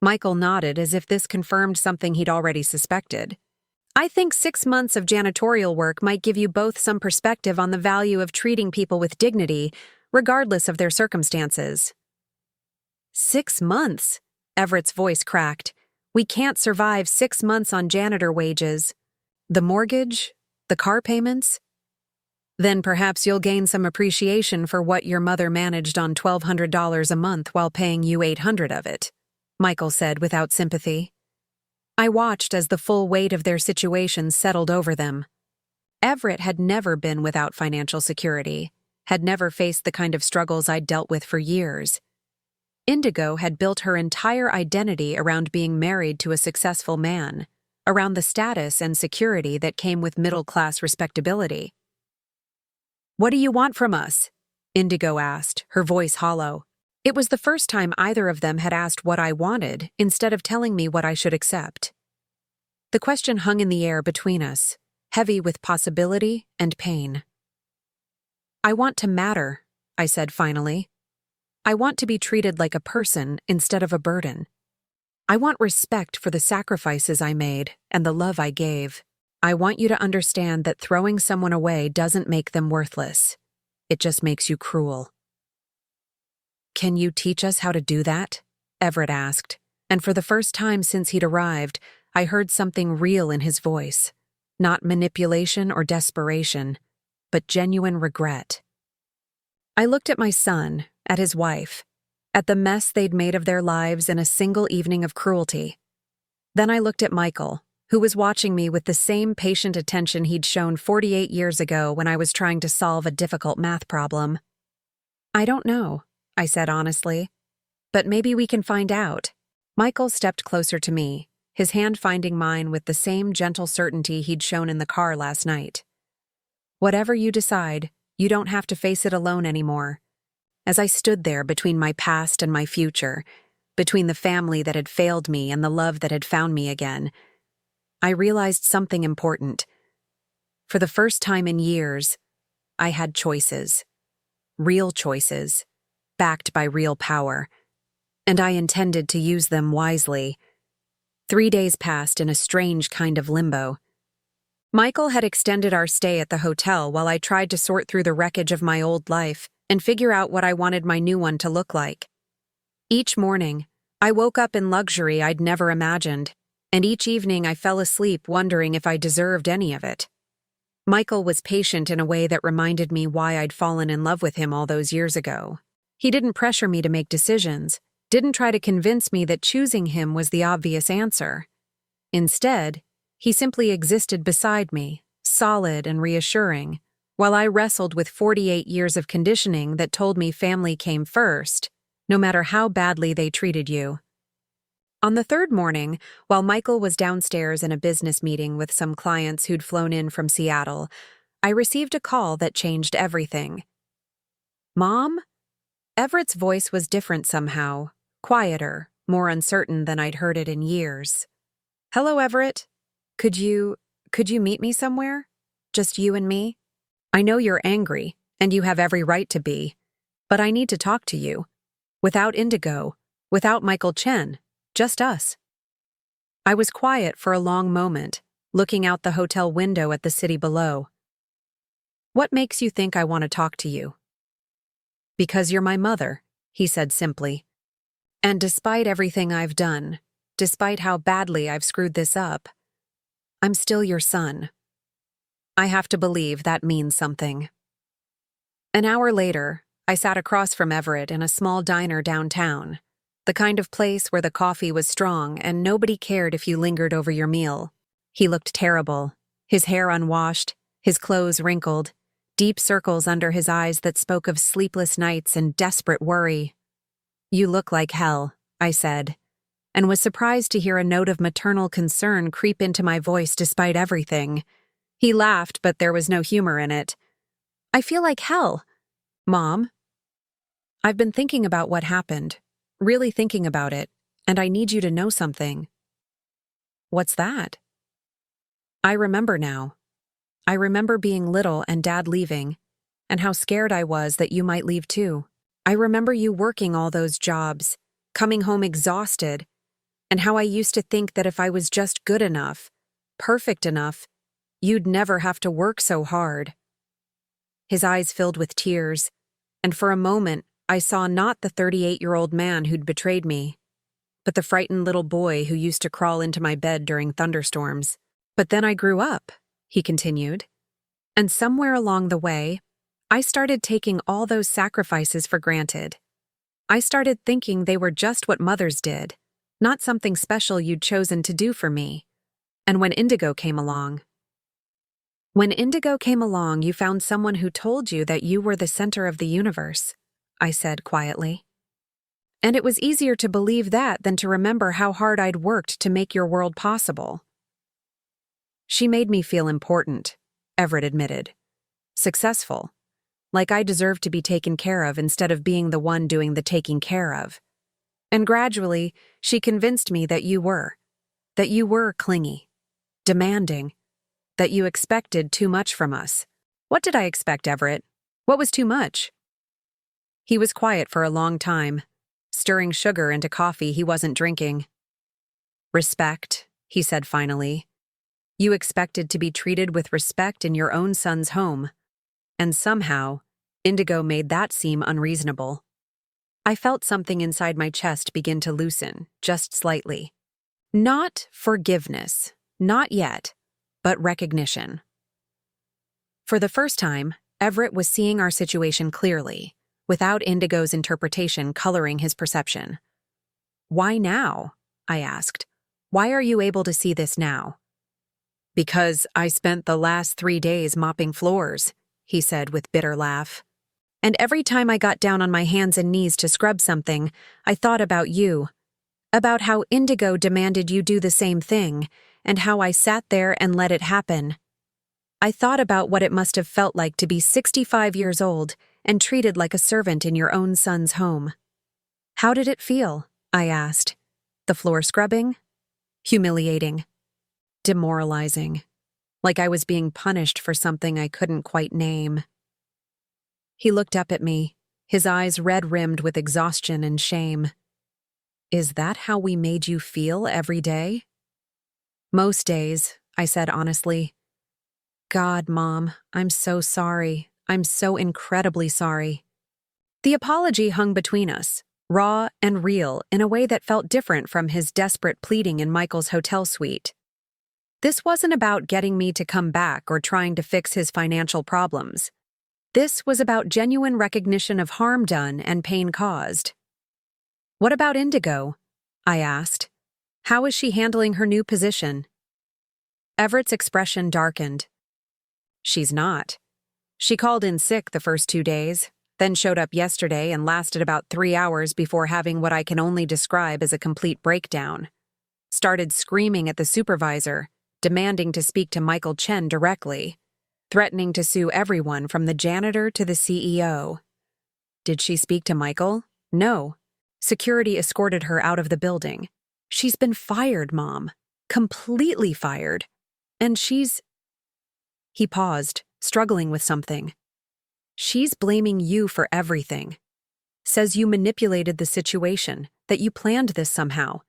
Michael nodded as if this confirmed something he'd already suspected. I think 6 months of janitorial work might give you both some perspective on the value of treating people with dignity, regardless of their circumstances. 6 months? Everett's voice cracked. We can't survive 6 months on janitor wages. The mortgage? The car payments? Then perhaps you'll gain some appreciation for what your mother managed on $1,200 a month while paying you $800 of it, Michael said without sympathy. I watched as the full weight of their situation settled over them. Everett had never been without financial security, had never faced the kind of struggles I'd dealt with for years. Indigo had built her entire identity around being married to a successful man, around the status and security that came with middle-class respectability. What do you want from us? Indigo asked, her voice hollow. It was the first time either of them had asked what I wanted instead of telling me what I should accept. The question hung in the air between us, heavy with possibility and pain. I want to matter, I said finally. I want to be treated like a person instead of a burden. I want respect for the sacrifices I made and the love I gave. I want you to understand that throwing someone away doesn't make them worthless. It just makes you cruel. Can you teach us how to do that? Everett asked, and for the first time since he'd arrived, I heard something real in his voice. Not manipulation or desperation, but genuine regret. I looked at my son, at his wife, at the mess they'd made of their lives in a single evening of cruelty. Then I looked at Michael, who was watching me with the same patient attention he'd shown 48 years ago when I was trying to solve a difficult math problem. I don't know, I said honestly, but maybe we can find out. Michael stepped closer to me, his hand finding mine with the same gentle certainty he'd shown in the car last night. Whatever you decide, you don't have to face it alone anymore. As I stood there between my past and my future, between the family that had failed me and the love that had found me again, I realized something important. For the first time in years, I had choices. Real choices, backed by real power, and I intended to use them wisely. 3 days passed in a strange kind of limbo. Michael had extended our stay at the hotel while I tried to sort through the wreckage of my old life and figure out what I wanted my new one to look like. Each morning, I woke up in luxury I'd never imagined. and each evening I fell asleep wondering if I deserved any of it. Michael was patient in a way that reminded me why I'd fallen in love with him all those years ago. He didn't pressure me to make decisions, didn't try to convince me that choosing him was the obvious answer. Instead, he simply existed beside me, solid and reassuring, while I wrestled with 48 years of conditioning that told me family came first, no matter how badly they treated you. On the third morning, while Michael was downstairs in a business meeting with some clients who'd flown in from Seattle, I received a call that changed everything. "Mom?" Everett's voice was different somehow, quieter, more uncertain than I'd heard it in years. "Hello, Everett. Could you meet me somewhere? Just you and me? I know you're angry, and you have every right to be, but I need to talk to you. Without Indigo, without Michael Chen, just us." I was quiet for a long moment, looking out the hotel window at the city below. "What makes you think I want to talk to you?" "Because you're my mother," he said simply. "And despite everything I've done, despite how badly I've screwed this up, I'm still your son. I have to believe that means something." An hour later, I sat across from Everett in a small diner downtown, the kind of place where the coffee was strong and nobody cared if you lingered over your meal. He looked terrible, his hair unwashed, his clothes wrinkled, deep circles under his eyes that spoke of sleepless nights and desperate worry. "You look like hell," I said, and was surprised to hear a note of maternal concern creep into my voice despite everything. He laughed, but there was no humor in it. "I feel like hell, Mom. I've been thinking about what happened, really thinking about it, and I need you to know something." "What's that?" "I remember now. I remember being little and Dad leaving, and how scared I was that you might leave too. I remember you working all those jobs, coming home exhausted, and how I used to think that if I was just good enough, perfect enough, you'd never have to work so hard." His eyes filled with tears, and for a moment I saw not the 38-year-old man who'd betrayed me, but the frightened little boy who used to crawl into my bed during thunderstorms. "But then I grew up," he continued, "and somewhere along the way, I started taking all those sacrifices for granted. I started thinking they were just what mothers did, not something special you'd chosen to do for me. And when Indigo came along, you found someone who told you that you were the center of the universe," I said quietly. "And it was easier to believe that than to remember how hard I'd worked to make your world possible." "She made me feel important," Everett admitted. "Successful. Like I deserved to be taken care of instead of being the one doing the taking care of. And gradually, she convinced me that you were clingy, demanding, that you expected too much from us." "What did I expect, Everett? What was too much?" He was quiet for a long time, stirring sugar into coffee he wasn't drinking. "Respect," he said finally. "You expected to be treated with respect in your own son's home. And somehow, Indigo made that seem unreasonable." I felt something inside my chest begin to loosen, just slightly. Not forgiveness, not yet, but recognition. For the first time, Everett was seeing our situation clearly, without Indigo's interpretation coloring his perception. "Why now?" I asked. "Why are you able to see this now?" "Because I spent the last 3 days mopping floors," he said with bitter laugh. "And every time I got down on my hands and knees to scrub something, I thought about you, about how Indigo demanded you do the same thing, and how I sat there and let it happen. I thought about what it must have felt like to be 65 years old and treated like a servant in your own son's home." "How did it feel?" I asked. "The floor scrubbing?" "Humiliating. Demoralizing. Like I was being punished for something I couldn't quite name." He looked up at me, his eyes red-rimmed with exhaustion and shame. "Is that how we made you feel every day?" "Most days," I said honestly. "God, Mom, I'm so sorry. I'm so incredibly sorry." The apology hung between us, raw and real in a way that felt different from his desperate pleading in Michael's hotel suite. This wasn't about getting me to come back or trying to fix his financial problems. This was about genuine recognition of harm done and pain caused. "What about Indigo?" I asked. "How is she handling her new position?" Everett's expression darkened. "She's not. She called in sick the first 2 days, then showed up yesterday and lasted about 3 hours before having what I can only describe as a complete breakdown. Started screaming at the supervisor, demanding to speak to Michael Chen directly, threatening to sue everyone from the janitor to the CEO. Did she speak to Michael? No. Security escorted her out of the building. She's been fired, Mom. Completely fired. And she's—" He paused, struggling with something. "She's blaming you for everything. Says you manipulated the situation, that you planned this somehow.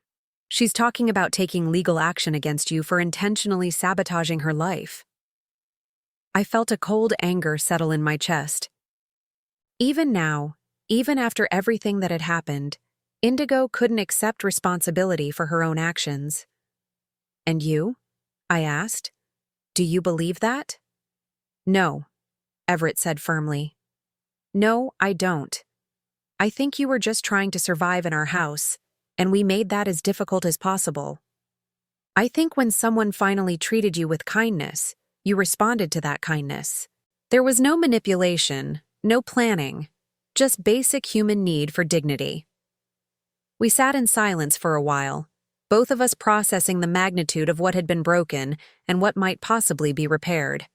She's talking about taking legal action against you for intentionally sabotaging her life." I felt a cold anger settle in my chest. Even now, even after everything that had happened, Indigo couldn't accept responsibility for her own actions. "And you?" I asked. "Do you believe that?" "No," Everett said firmly. "No, I don't. I think you were just trying to survive in our house, and we made that as difficult as possible. I think when someone finally treated you with kindness, you responded to that kindness. There was no manipulation, no planning, just basic human need for dignity." We sat in silence for a while, both of us processing the magnitude of what had been broken and what might possibly be repaired.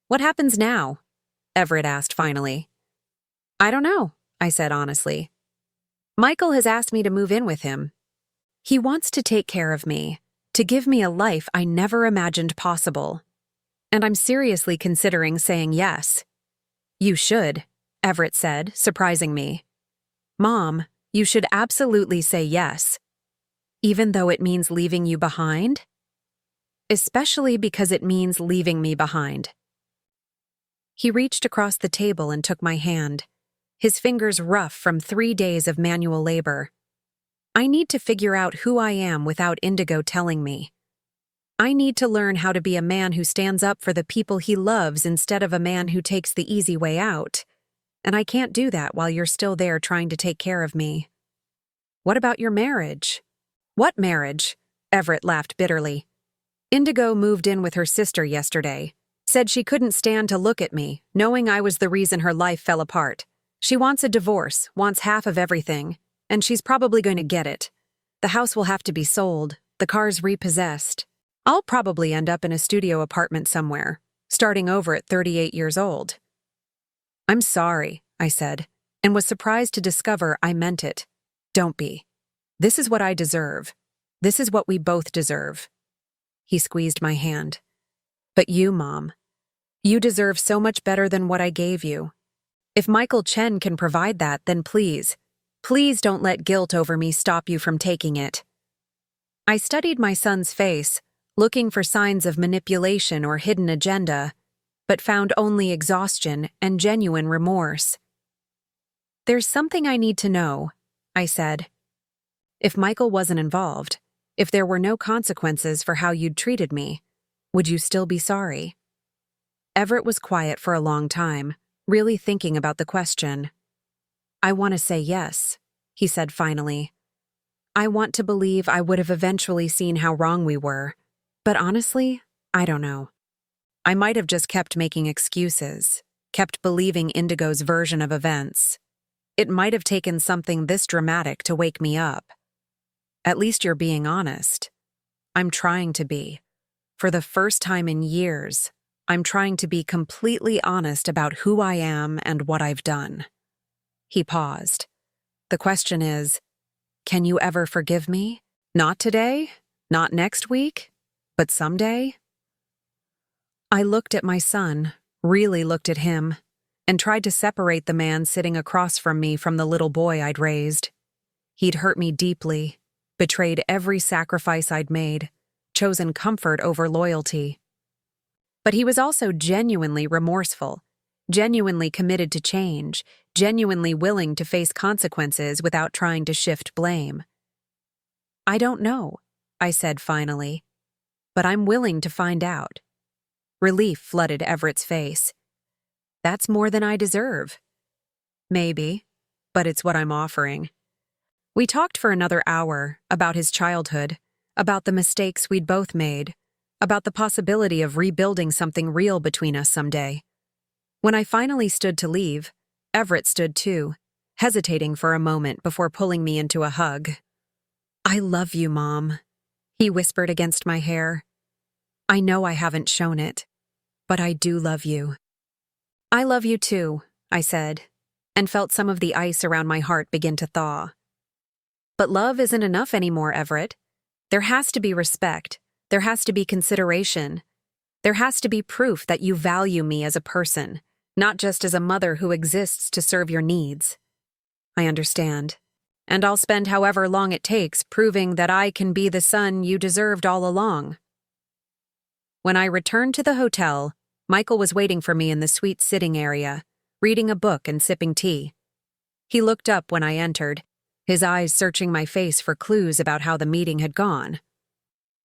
"What happens now?" Everett asked finally. "I don't know," I said honestly. "Michael has asked me to move in with him. He wants to take care of me, to give me a life I never imagined possible. And I'm seriously considering saying yes." "You should," Everett said, surprising me. "Mom, you should absolutely say yes. Even though it means leaving you behind?" "Especially because it means leaving me behind." He reached across the table and took my hand, his fingers rough from 3 days of manual labor. "I need to figure out who I am without Indigo telling me. I need to learn how to be a man who stands up for the people he loves instead of a man who takes the easy way out. And I can't do that while you're still there trying to take care of me." "What about your marriage?" "What marriage?" Everett laughed bitterly. "Indigo moved in with her sister yesterday. Said she couldn't stand to look at me, knowing I was the reason her life fell apart. She wants a divorce, wants half of everything, and she's probably going to get it. The house will have to be sold, the car's repossessed. I'll probably end up in a studio apartment somewhere, starting over at 38 years old." "I'm sorry," I said, and was surprised to discover I meant it. "Don't be. This is what I deserve. This is what we both deserve." He squeezed my hand. "But you, Mom, you deserve so much better than what I gave you. If Michael Chen can provide that, then please, please don't let guilt over me stop you from taking it." I studied my son's face, looking for signs of manipulation or hidden agenda, but found only exhaustion and genuine remorse. "There's something I need to know," I said. "If Michael wasn't involved, if there were no consequences for how you'd treated me, would you still be sorry?" Everett was quiet for a long time, really thinking about the question. "I want to say yes," he said finally. "I want to believe I would have eventually seen how wrong we were, but honestly, I don't know. I might have just kept making excuses, kept believing Indigo's version of events. It might have taken something this dramatic to wake me up. At least you're being honest." "I'm trying to be. For the first time in years, I'm trying to be completely honest about who I am and what I've done." He paused. "The question is, can you ever forgive me? Not today, not next week, but someday?" I looked at my son, really looked at him, and tried to separate the man sitting across from me from the little boy I'd raised. He'd hurt me deeply, betrayed every sacrifice I'd made, chosen comfort over loyalty. But he was also genuinely remorseful, genuinely committed to change, genuinely willing to face consequences without trying to shift blame. "I don't know," I said finally, "but I'm willing to find out." Relief flooded Everett's face. "That's more than I deserve." "Maybe, but it's what I'm offering." We talked for another hour about his childhood, about the mistakes we'd both made, about the possibility of rebuilding something real between us someday. When I finally stood to leave, Everett stood too, hesitating for a moment before pulling me into a hug. "I love you, Mom," he whispered against my hair. "I know I haven't shown it, but I do love you." "I love you too," I said, and felt some of the ice around my heart begin to thaw. "But love isn't enough anymore, Everett. There has to be respect. There has to be consideration. There has to be proof that you value me as a person, not just as a mother who exists to serve your needs." "I understand. And I'll spend however long it takes proving that I can be the son you deserved all along." When I returned to the hotel, Michael was waiting for me in the suite sitting area, reading a book and sipping tea. He looked up when I entered, his eyes searching my face for clues about how the meeting had gone.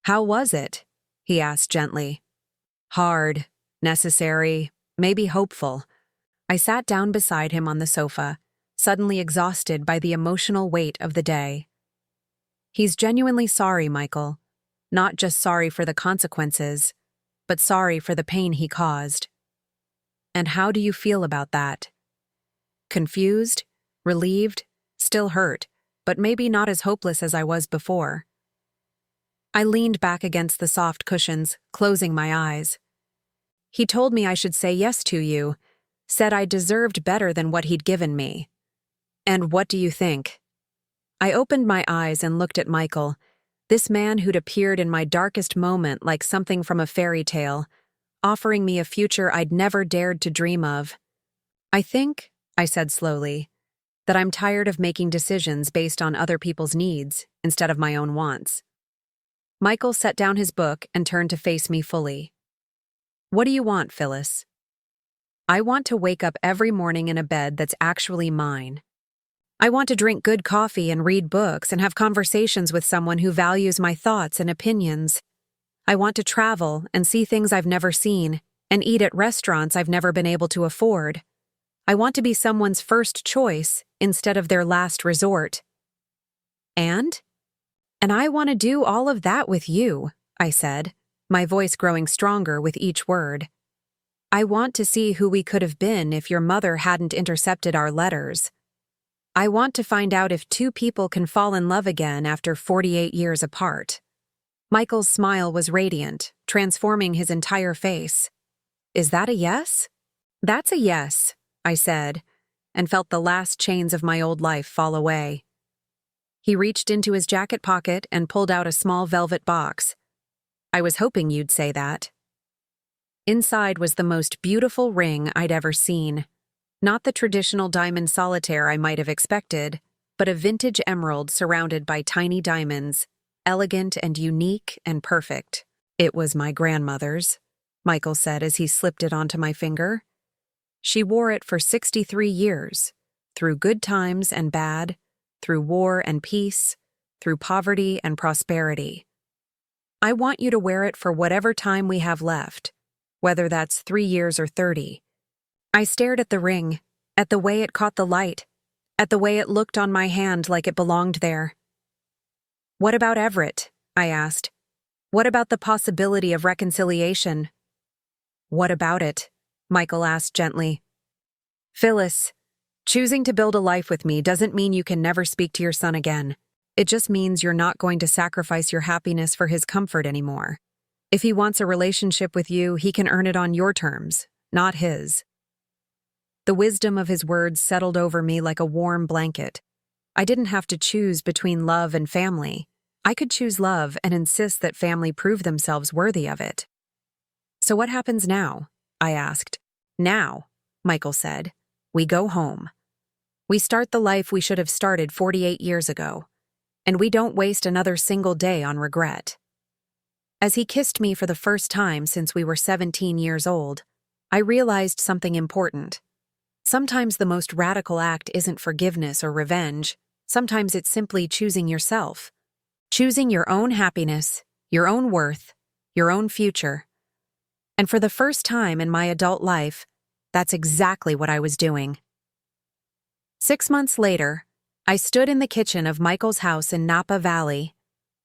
"How was it?" he asked gently. "Hard, necessary, maybe hopeful." I sat down beside him on the sofa, suddenly exhausted by the emotional weight of the day. "He's genuinely sorry, Michael. Not just sorry for the consequences, but sorry for the pain he caused." "And how do you feel about that?" "Confused, relieved, still hurt, but maybe not as hopeless as I was before." I leaned back against the soft cushions, closing my eyes. "He told me I should say yes to you, said I deserved better than what he'd given me." "And what do you think?" I opened my eyes and looked at Michael, this man who'd appeared in my darkest moment like something from a fairy tale, offering me a future I'd never dared to dream of. "I think," I said slowly, "that I'm tired of making decisions based on other people's needs instead of my own wants." Michael set down his book and turned to face me fully. "What do you want, Phyllis?" "I want to wake up every morning in a bed that's actually mine. I want to drink good coffee and read books and have conversations with someone who values my thoughts and opinions. I want to travel and see things I've never seen and eat at restaurants I've never been able to afford. I want to be someone's first choice instead of their last resort." And I want to do all of that with you," I said, my voice growing stronger with each word. "I want to see who we could have been if your mother hadn't intercepted our letters. I want to find out if two people can fall in love again after 48 years apart." Michael's smile was radiant, transforming his entire face. "Is that a yes?" "That's a yes," I said, and felt the last chains of my old life fall away. He reached into his jacket pocket and pulled out a small velvet box. "I was hoping you'd say that." Inside was the most beautiful ring I'd ever seen. Not the traditional diamond solitaire I might have expected, but a vintage emerald surrounded by tiny diamonds, elegant and unique and perfect. "It was my grandmother's," Michael said as he slipped it onto my finger. "She wore it for 63 years, through good times and bad, through war and peace, through poverty and prosperity. I want you to wear it for whatever time we have left, whether that's 3 years or 30. I stared at the ring, at the way it caught the light, at the way it looked on my hand like it belonged there. "What about Everett?" I asked. "What about the possibility of reconciliation?" "What about it?" Michael asked gently. "Phyllis, choosing to build a life with me doesn't mean you can never speak to your son again. It just means you're not going to sacrifice your happiness for his comfort anymore. If he wants a relationship with you, he can earn it on your terms, not his." The wisdom of his words settled over me like a warm blanket. I didn't have to choose between love and family. I could choose love and insist that family prove themselves worthy of it. "So what happens now?" I asked. "Now," Michael said, "we go home. We start the life we should have started 48 years ago. And we don't waste another single day on regret." As he kissed me for the first time since we were 17 years old, I realized something important. Sometimes the most radical act isn't forgiveness or revenge. Sometimes it's simply choosing yourself. Choosing your own happiness, your own worth, your own future. And for the first time in my adult life, that's exactly what I was doing. 6 months later, I stood in the kitchen of Michael's house in Napa Valley,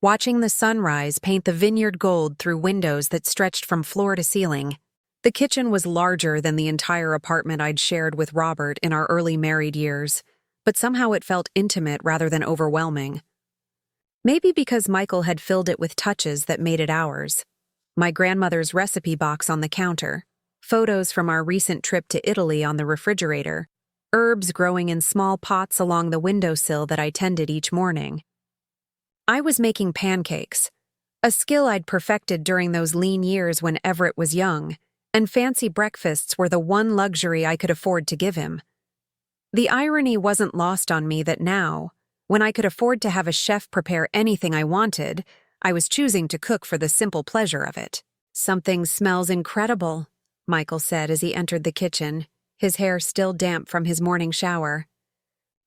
watching the sunrise paint the vineyard gold through windows that stretched from floor to ceiling. The kitchen was larger than the entire apartment I'd shared with Robert in our early married years, but somehow it felt intimate rather than overwhelming. Maybe because Michael had filled it with touches that made it ours. My grandmother's recipe box on the counter, photos from our recent trip to Italy on the refrigerator, herbs growing in small pots along the windowsill that I tended each morning. I was making pancakes, a skill I'd perfected during those lean years when Everett was young, and fancy breakfasts were the one luxury I could afford to give him. The irony wasn't lost on me that now, when I could afford to have a chef prepare anything I wanted, I was choosing to cook for the simple pleasure of it. "Something smells incredible," Michael said as he entered the kitchen, his hair still damp from his morning shower.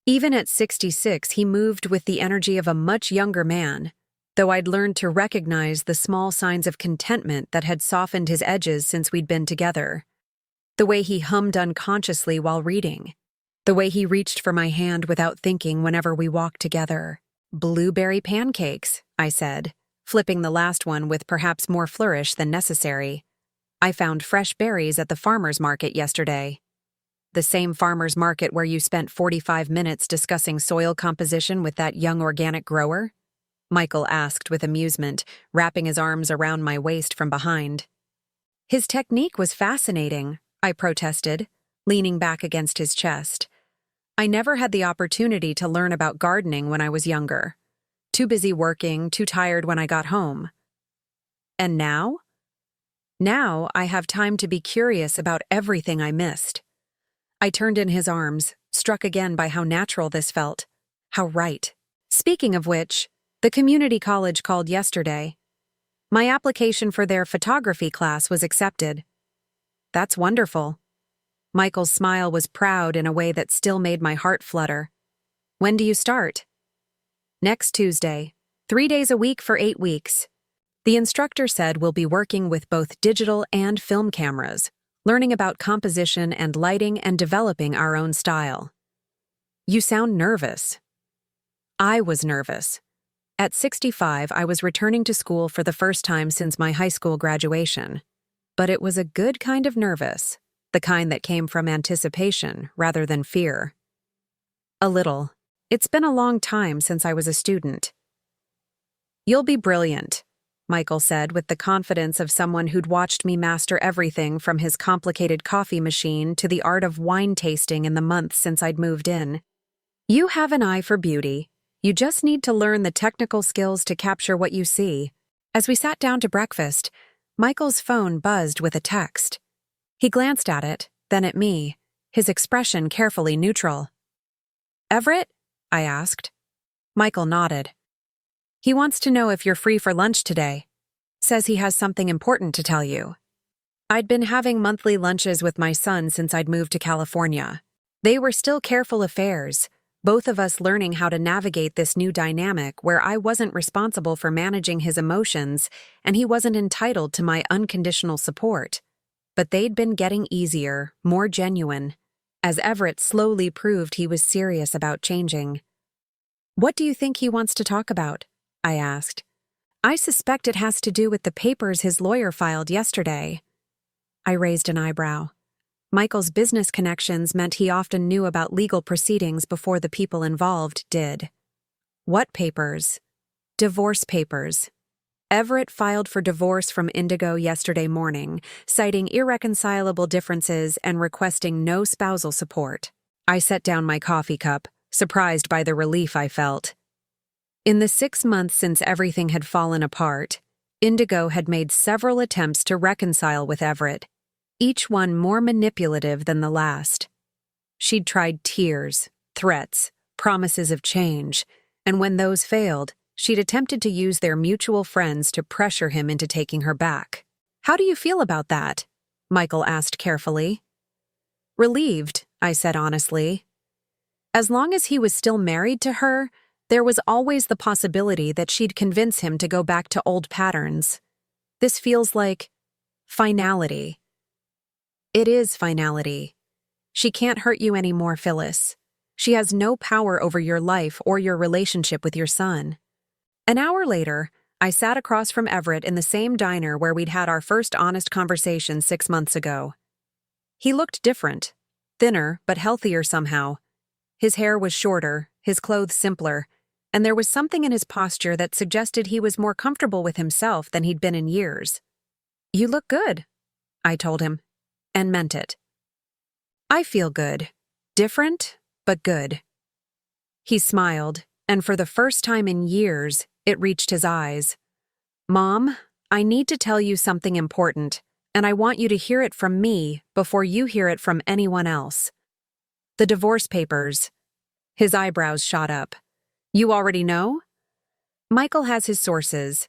Even at 66, he moved with the energy of a much younger man, though I'd learned to recognize the small signs of contentment that had softened his edges since we'd been together. The way he hummed unconsciously while reading. The way he reached for my hand without thinking whenever we walked together. "Blueberry pancakes," I said, flipping the last one with perhaps more flourish than necessary. "I found fresh berries at the farmer's market yesterday." "The same farmer's market where you spent 45 minutes discussing soil composition with that young organic grower?" Michael asked with amusement, wrapping his arms around my waist from behind. "His technique was fascinating," I protested, leaning back against his chest. "I never had the opportunity to learn about gardening when I was younger. Too busy working, too tired when I got home." "And now?" "Now I have time to be curious about everything I missed." I turned in his arms, struck again by how natural this felt. How right. Speaking of which, the community college called yesterday. My application for their photography class was accepted. "That's wonderful." Michael's smile was proud in a way that still made my heart flutter. "When do you start?" "Next Tuesday. 3 days a week for 8 weeks. The instructor said we'll be working with both digital and film cameras, learning about composition and lighting and developing our own style." "You sound nervous." I was nervous. At 65, I was returning to school for the first time since my high school graduation. But it was a good kind of nervous, the kind that came from anticipation rather than fear. "A little. It's been a long time since I was a student." "You'll be brilliant," Michael said with the confidence of someone who'd watched me master everything from his complicated coffee machine to the art of wine tasting in the months since I'd moved in. "You have an eye for beauty. You just need to learn the technical skills to capture what you see." As we sat down to breakfast, Michael's phone buzzed with a text. He glanced at it, then at me, his expression carefully neutral. "Everett?" I asked. Michael nodded. "He wants to know if you're free for lunch today. Says he has something important to tell you." I'd been having monthly lunches with my son since I'd moved to California. They were still careful affairs, both of us learning how to navigate this new dynamic where I wasn't responsible for managing his emotions and he wasn't entitled to my unconditional support. But they'd been getting easier, more genuine, as Everett slowly proved he was serious about changing. "What do you think he wants to talk about?" I asked. "I suspect it has to do with the papers his lawyer filed yesterday." I raised an eyebrow. Michael's business connections meant he often knew about legal proceedings before the people involved did. "What papers?" "Divorce papers. Everett filed for divorce from Indigo yesterday morning, citing irreconcilable differences and requesting no spousal support." I set down my coffee cup, surprised by the relief I felt. In the 6 months since everything had fallen apart, Indigo had made several attempts to reconcile with Everett, each one more manipulative than the last. She'd tried tears, threats, promises of change, and when those failed, she'd attempted to use their mutual friends to pressure him into taking her back. "How do you feel about that?" Michael asked carefully. Relieved, I said honestly. As long as he was still married to her, there was always the possibility that she'd convince him to go back to old patterns. This feels like finality. It is finality. She can't hurt you anymore, Phyllis. She has no power over your life or your relationship with your son. An hour later, I sat across from Everett in the same diner where we'd had our first honest conversation 6 months ago. He looked different, thinner but healthier somehow. His hair was shorter, his clothes simpler, and there was something in his posture that suggested he was more comfortable with himself than he'd been in years. "You look good," I told him, and meant it. "I feel good. Different, but good." He smiled, and for the first time in years, it reached his eyes. "Mom, I need to tell you something important, and I want you to hear it from me before you hear it from anyone else. The divorce papers." His eyebrows shot up. "You already know?" "Michael has his sources.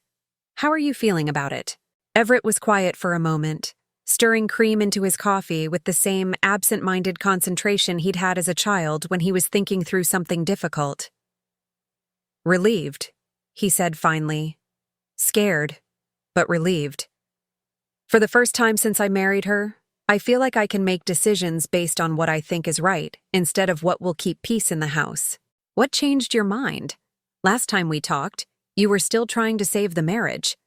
How are you feeling about it?" Everett was quiet for a moment, stirring cream into his coffee with the same absent-minded concentration he'd had as a child when he was thinking through something difficult. "Relieved," he said finally. "Scared, but relieved. For the first time since I married her, I feel like I can make decisions based on what I think is right, instead of what will keep peace in the house." "What changed your mind? Last time we talked, you were still trying to save the marriage."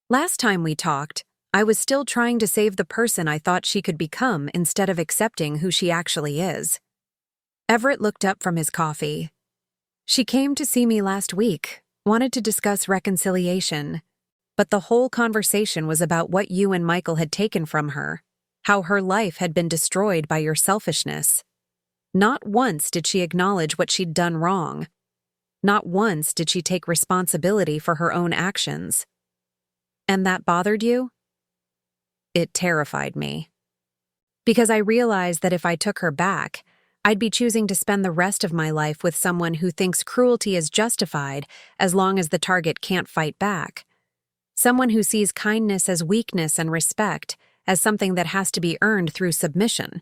"Last time we talked, I was still trying to save the person I thought she could become instead of accepting who she actually is." Everett looked up from his coffee. "She came to see me last week, wanted to discuss reconciliation. But the whole conversation was about what you and Michael had taken from her, how her life had been destroyed by your selfishness. Not once did she acknowledge what she'd done wrong. Not once did she take responsibility for her own actions. And that bothered you?" It terrified me. Because I realized that if I took her back, I'd be choosing to spend the rest of my life with someone who thinks cruelty is justified as long as the target can't fight back. Someone who sees kindness as weakness and respect as something that has to be earned through submission.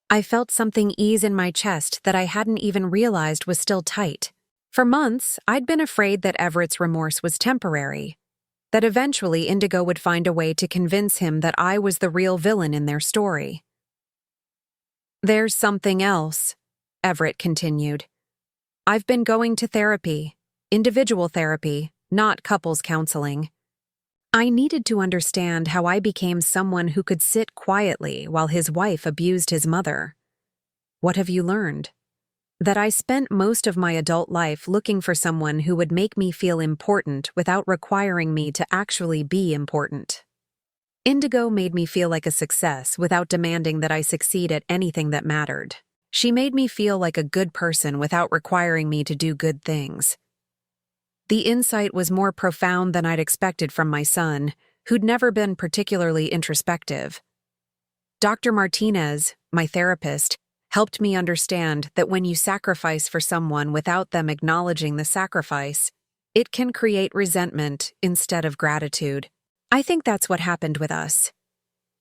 I felt something ease in my chest that I hadn't even realized was still tight. For months, I'd been afraid that Everett's remorse was temporary, that eventually Indigo would find a way to convince him that I was the real villain in their story. "There's something else," Everett continued. "I've been going to therapy, individual therapy, not couples counseling. I needed to understand how I became someone who could sit quietly while his wife abused his mother. What have you learned? That I spent most of my adult life looking for someone who would make me feel important without requiring me to actually be important. Indigo made me feel like a success without demanding that I succeed at anything that mattered. She made me feel like a good person without requiring me to do good things. The insight was more profound than I'd expected from my son, who'd never been particularly introspective. Dr. Martinez, my therapist, helped me understand that when you sacrifice for someone without them acknowledging the sacrifice, it can create resentment instead of gratitude. I think that's what happened with us.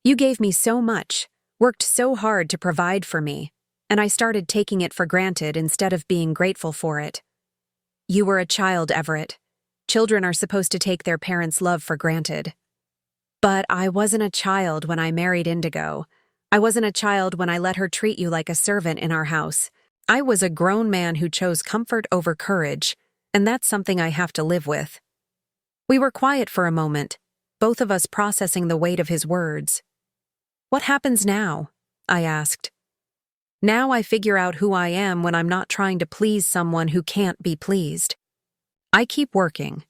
You gave me so much, worked so hard to provide for me, and I started taking it for granted instead of being grateful for it. You were a child, Everett. Children are supposed to take their parents' love for granted. But I wasn't a child when I married Indigo. I wasn't a child when I let her treat you like a servant in our house. I was a grown man who chose comfort over courage, and that's something I have to live with." We were quiet for a moment, both of us processing the weight of his words. "What happens now?" I asked. "Now I figure out who I am when I'm not trying to please someone who can't be pleased. I keep working.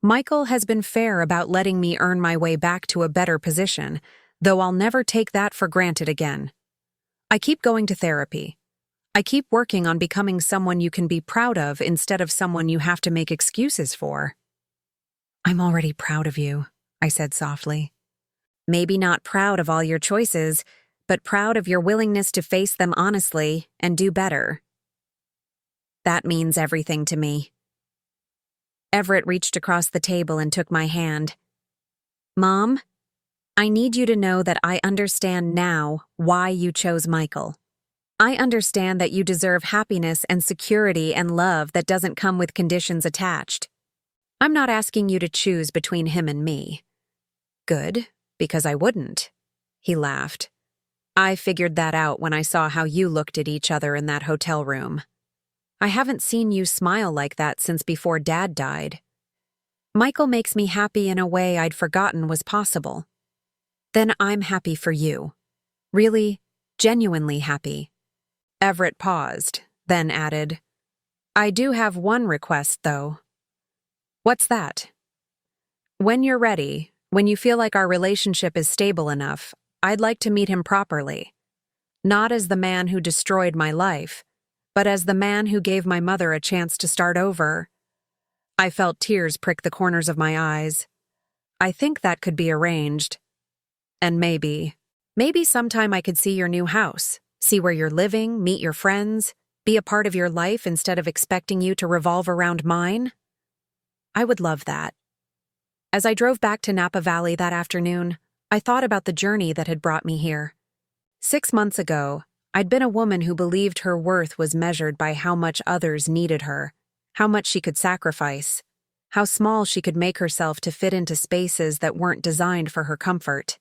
Michael has been fair about letting me earn my way back to a better position, though I'll never take that for granted again. I keep going to therapy. I keep working on becoming someone you can be proud of instead of someone you have to make excuses for." "I'm already proud of you," I said softly. "Maybe not proud of all your choices, but proud of your willingness to face them honestly and do better. That means everything to me." Everett reached across the table and took my hand. "Mom, I need you to know that I understand now why you chose Michael. I understand that you deserve happiness and security and love that doesn't come with conditions attached. I'm not asking you to choose between him and me. Good, because I wouldn't. He laughed. I figured that out when I saw how you looked at each other in that hotel room. I haven't seen you smile like that since before Dad died. Michael makes me happy in a way I'd forgotten was possible. Then I'm happy for you. Really, genuinely happy. Everett paused, then added, I do have one request, though. What's that? When you're ready, when you feel like our relationship is stable enough, I'd like to meet him properly. Not as the man who destroyed my life, but as the man who gave my mother a chance to start over. I felt tears prick the corners of my eyes. I think that could be arranged. And maybe sometime I could see your new house, see where you're living, meet your friends, be a part of your life instead of expecting you to revolve around mine. I would love that. As I drove back to Napa Valley that afternoon, I thought about the journey that had brought me here. 6 months ago, I'd been a woman who believed her worth was measured by how much others needed her, how much she could sacrifice, how small she could make herself to fit into spaces that weren't designed for her comfort.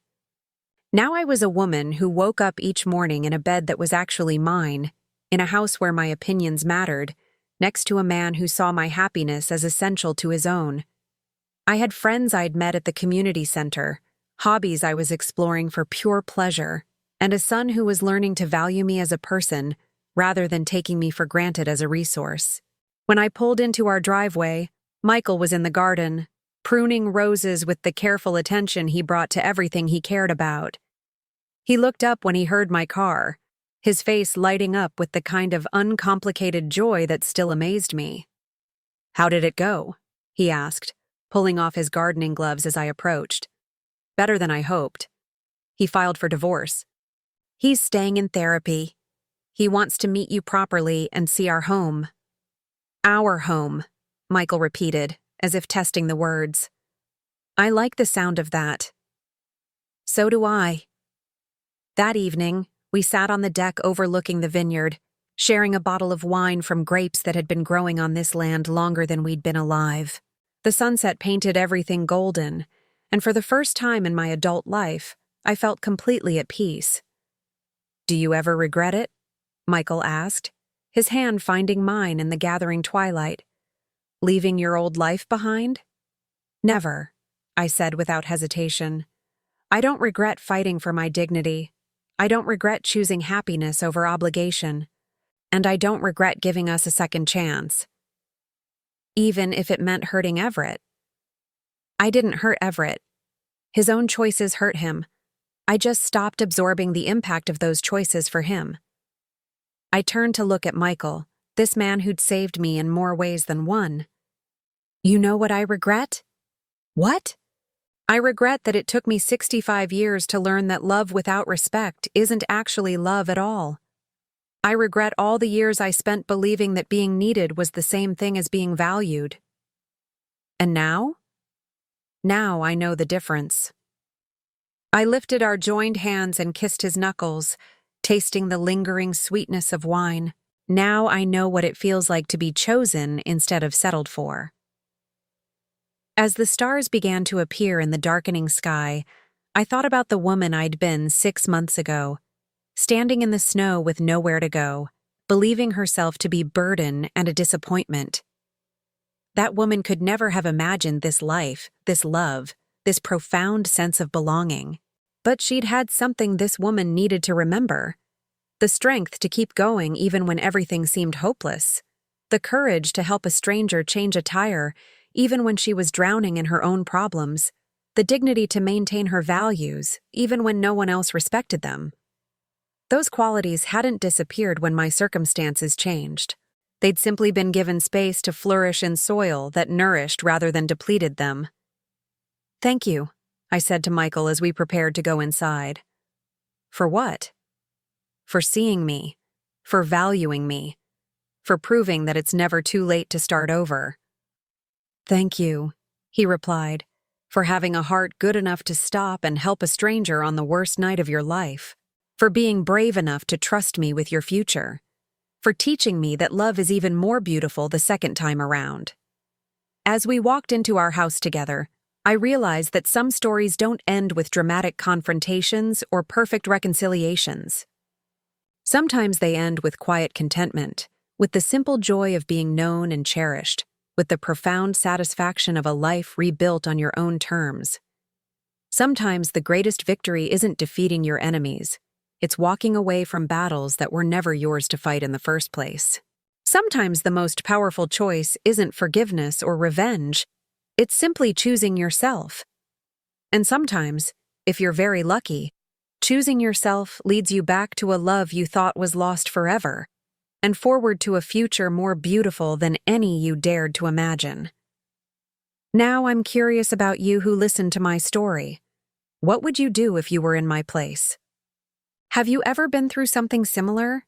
Now I was a woman who woke up each morning in a bed that was actually mine, in a house where my opinions mattered, next to a man who saw my happiness as essential to his own. I had friends I'd met at the community center, hobbies I was exploring for pure pleasure, and a son who was learning to value me as a person rather than taking me for granted as a resource. When I pulled into our driveway, Michael was in the garden, pruning roses with the careful attention he brought to everything he cared about. He looked up when he heard my car, his face lighting up with the kind of uncomplicated joy that still amazed me. How did it go? He asked, pulling off his gardening gloves as I approached. Better than I hoped. He filed for divorce. He's staying in therapy. He wants to meet you properly and see our home. Our home, Michael repeated, as if testing the words. I like the sound of that. So do I. That evening, we sat on the deck overlooking the vineyard, sharing a bottle of wine from grapes that had been growing on this land longer than we'd been alive. The sunset painted everything golden, and for the first time in my adult life, I felt completely at peace. Do you ever regret it? Michael asked, his hand finding mine in the gathering twilight. Leaving your old life behind? Never, I said without hesitation. I don't regret fighting for my dignity. I don't regret choosing happiness over obligation. And I don't regret giving us a second chance. Even if it meant hurting Everett. I didn't hurt Everett. His own choices hurt him. I just stopped absorbing the impact of those choices for him. I turned to look at Michael, this man who'd saved me in more ways than one. You know what I regret? What? I regret that it took me 65 years to learn that love without respect isn't actually love at all. I regret all the years I spent believing that being needed was the same thing as being valued. And now? Now I know the difference. I lifted our joined hands and kissed his knuckles, tasting the lingering sweetness of wine. Now I know what it feels like to be chosen instead of settled for. As the stars began to appear in the darkening sky, I thought about the woman I'd been 6 months ago, standing in the snow with nowhere to go, believing herself to be burden and a disappointment. That woman could never have imagined this life, this love, this profound sense of belonging. But she'd had something this woman needed to remember. The strength to keep going even when everything seemed hopeless. The courage to help a stranger change a tire even when she was drowning in her own problems. The dignity to maintain her values even when no one else respected them. Those qualities hadn't disappeared when my circumstances changed. They'd simply been given space to flourish in soil that nourished rather than depleted them. Thank you, I said to Michael as we prepared to go inside. For what? For seeing me, for valuing me, for proving that it's never too late to start over. Thank you, he replied, for having a heart good enough to stop and help a stranger on the worst night of your life, for being brave enough to trust me with your future, for teaching me that love is even more beautiful the second time around. As we walked into our house together, I realized that some stories don't end with dramatic confrontations or perfect reconciliations. Sometimes they end with quiet contentment, with the simple joy of being known and cherished, with the profound satisfaction of a life rebuilt on your own terms. Sometimes the greatest victory isn't defeating your enemies. It's walking away from battles that were never yours to fight in the first place. Sometimes the most powerful choice isn't forgiveness or revenge, it's simply choosing yourself. And sometimes, if you're very lucky, choosing yourself leads you back to a love you thought was lost forever, and forward to a future more beautiful than any you dared to imagine. Now I'm curious about you who listened to my story. What would you do if you were in my place? Have you ever been through something similar?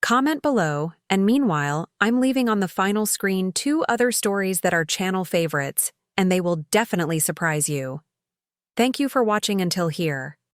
Comment below, and meanwhile, I'm leaving on the final screen 2 other stories that are channel favorites, and they will definitely surprise you. Thank you for watching until here.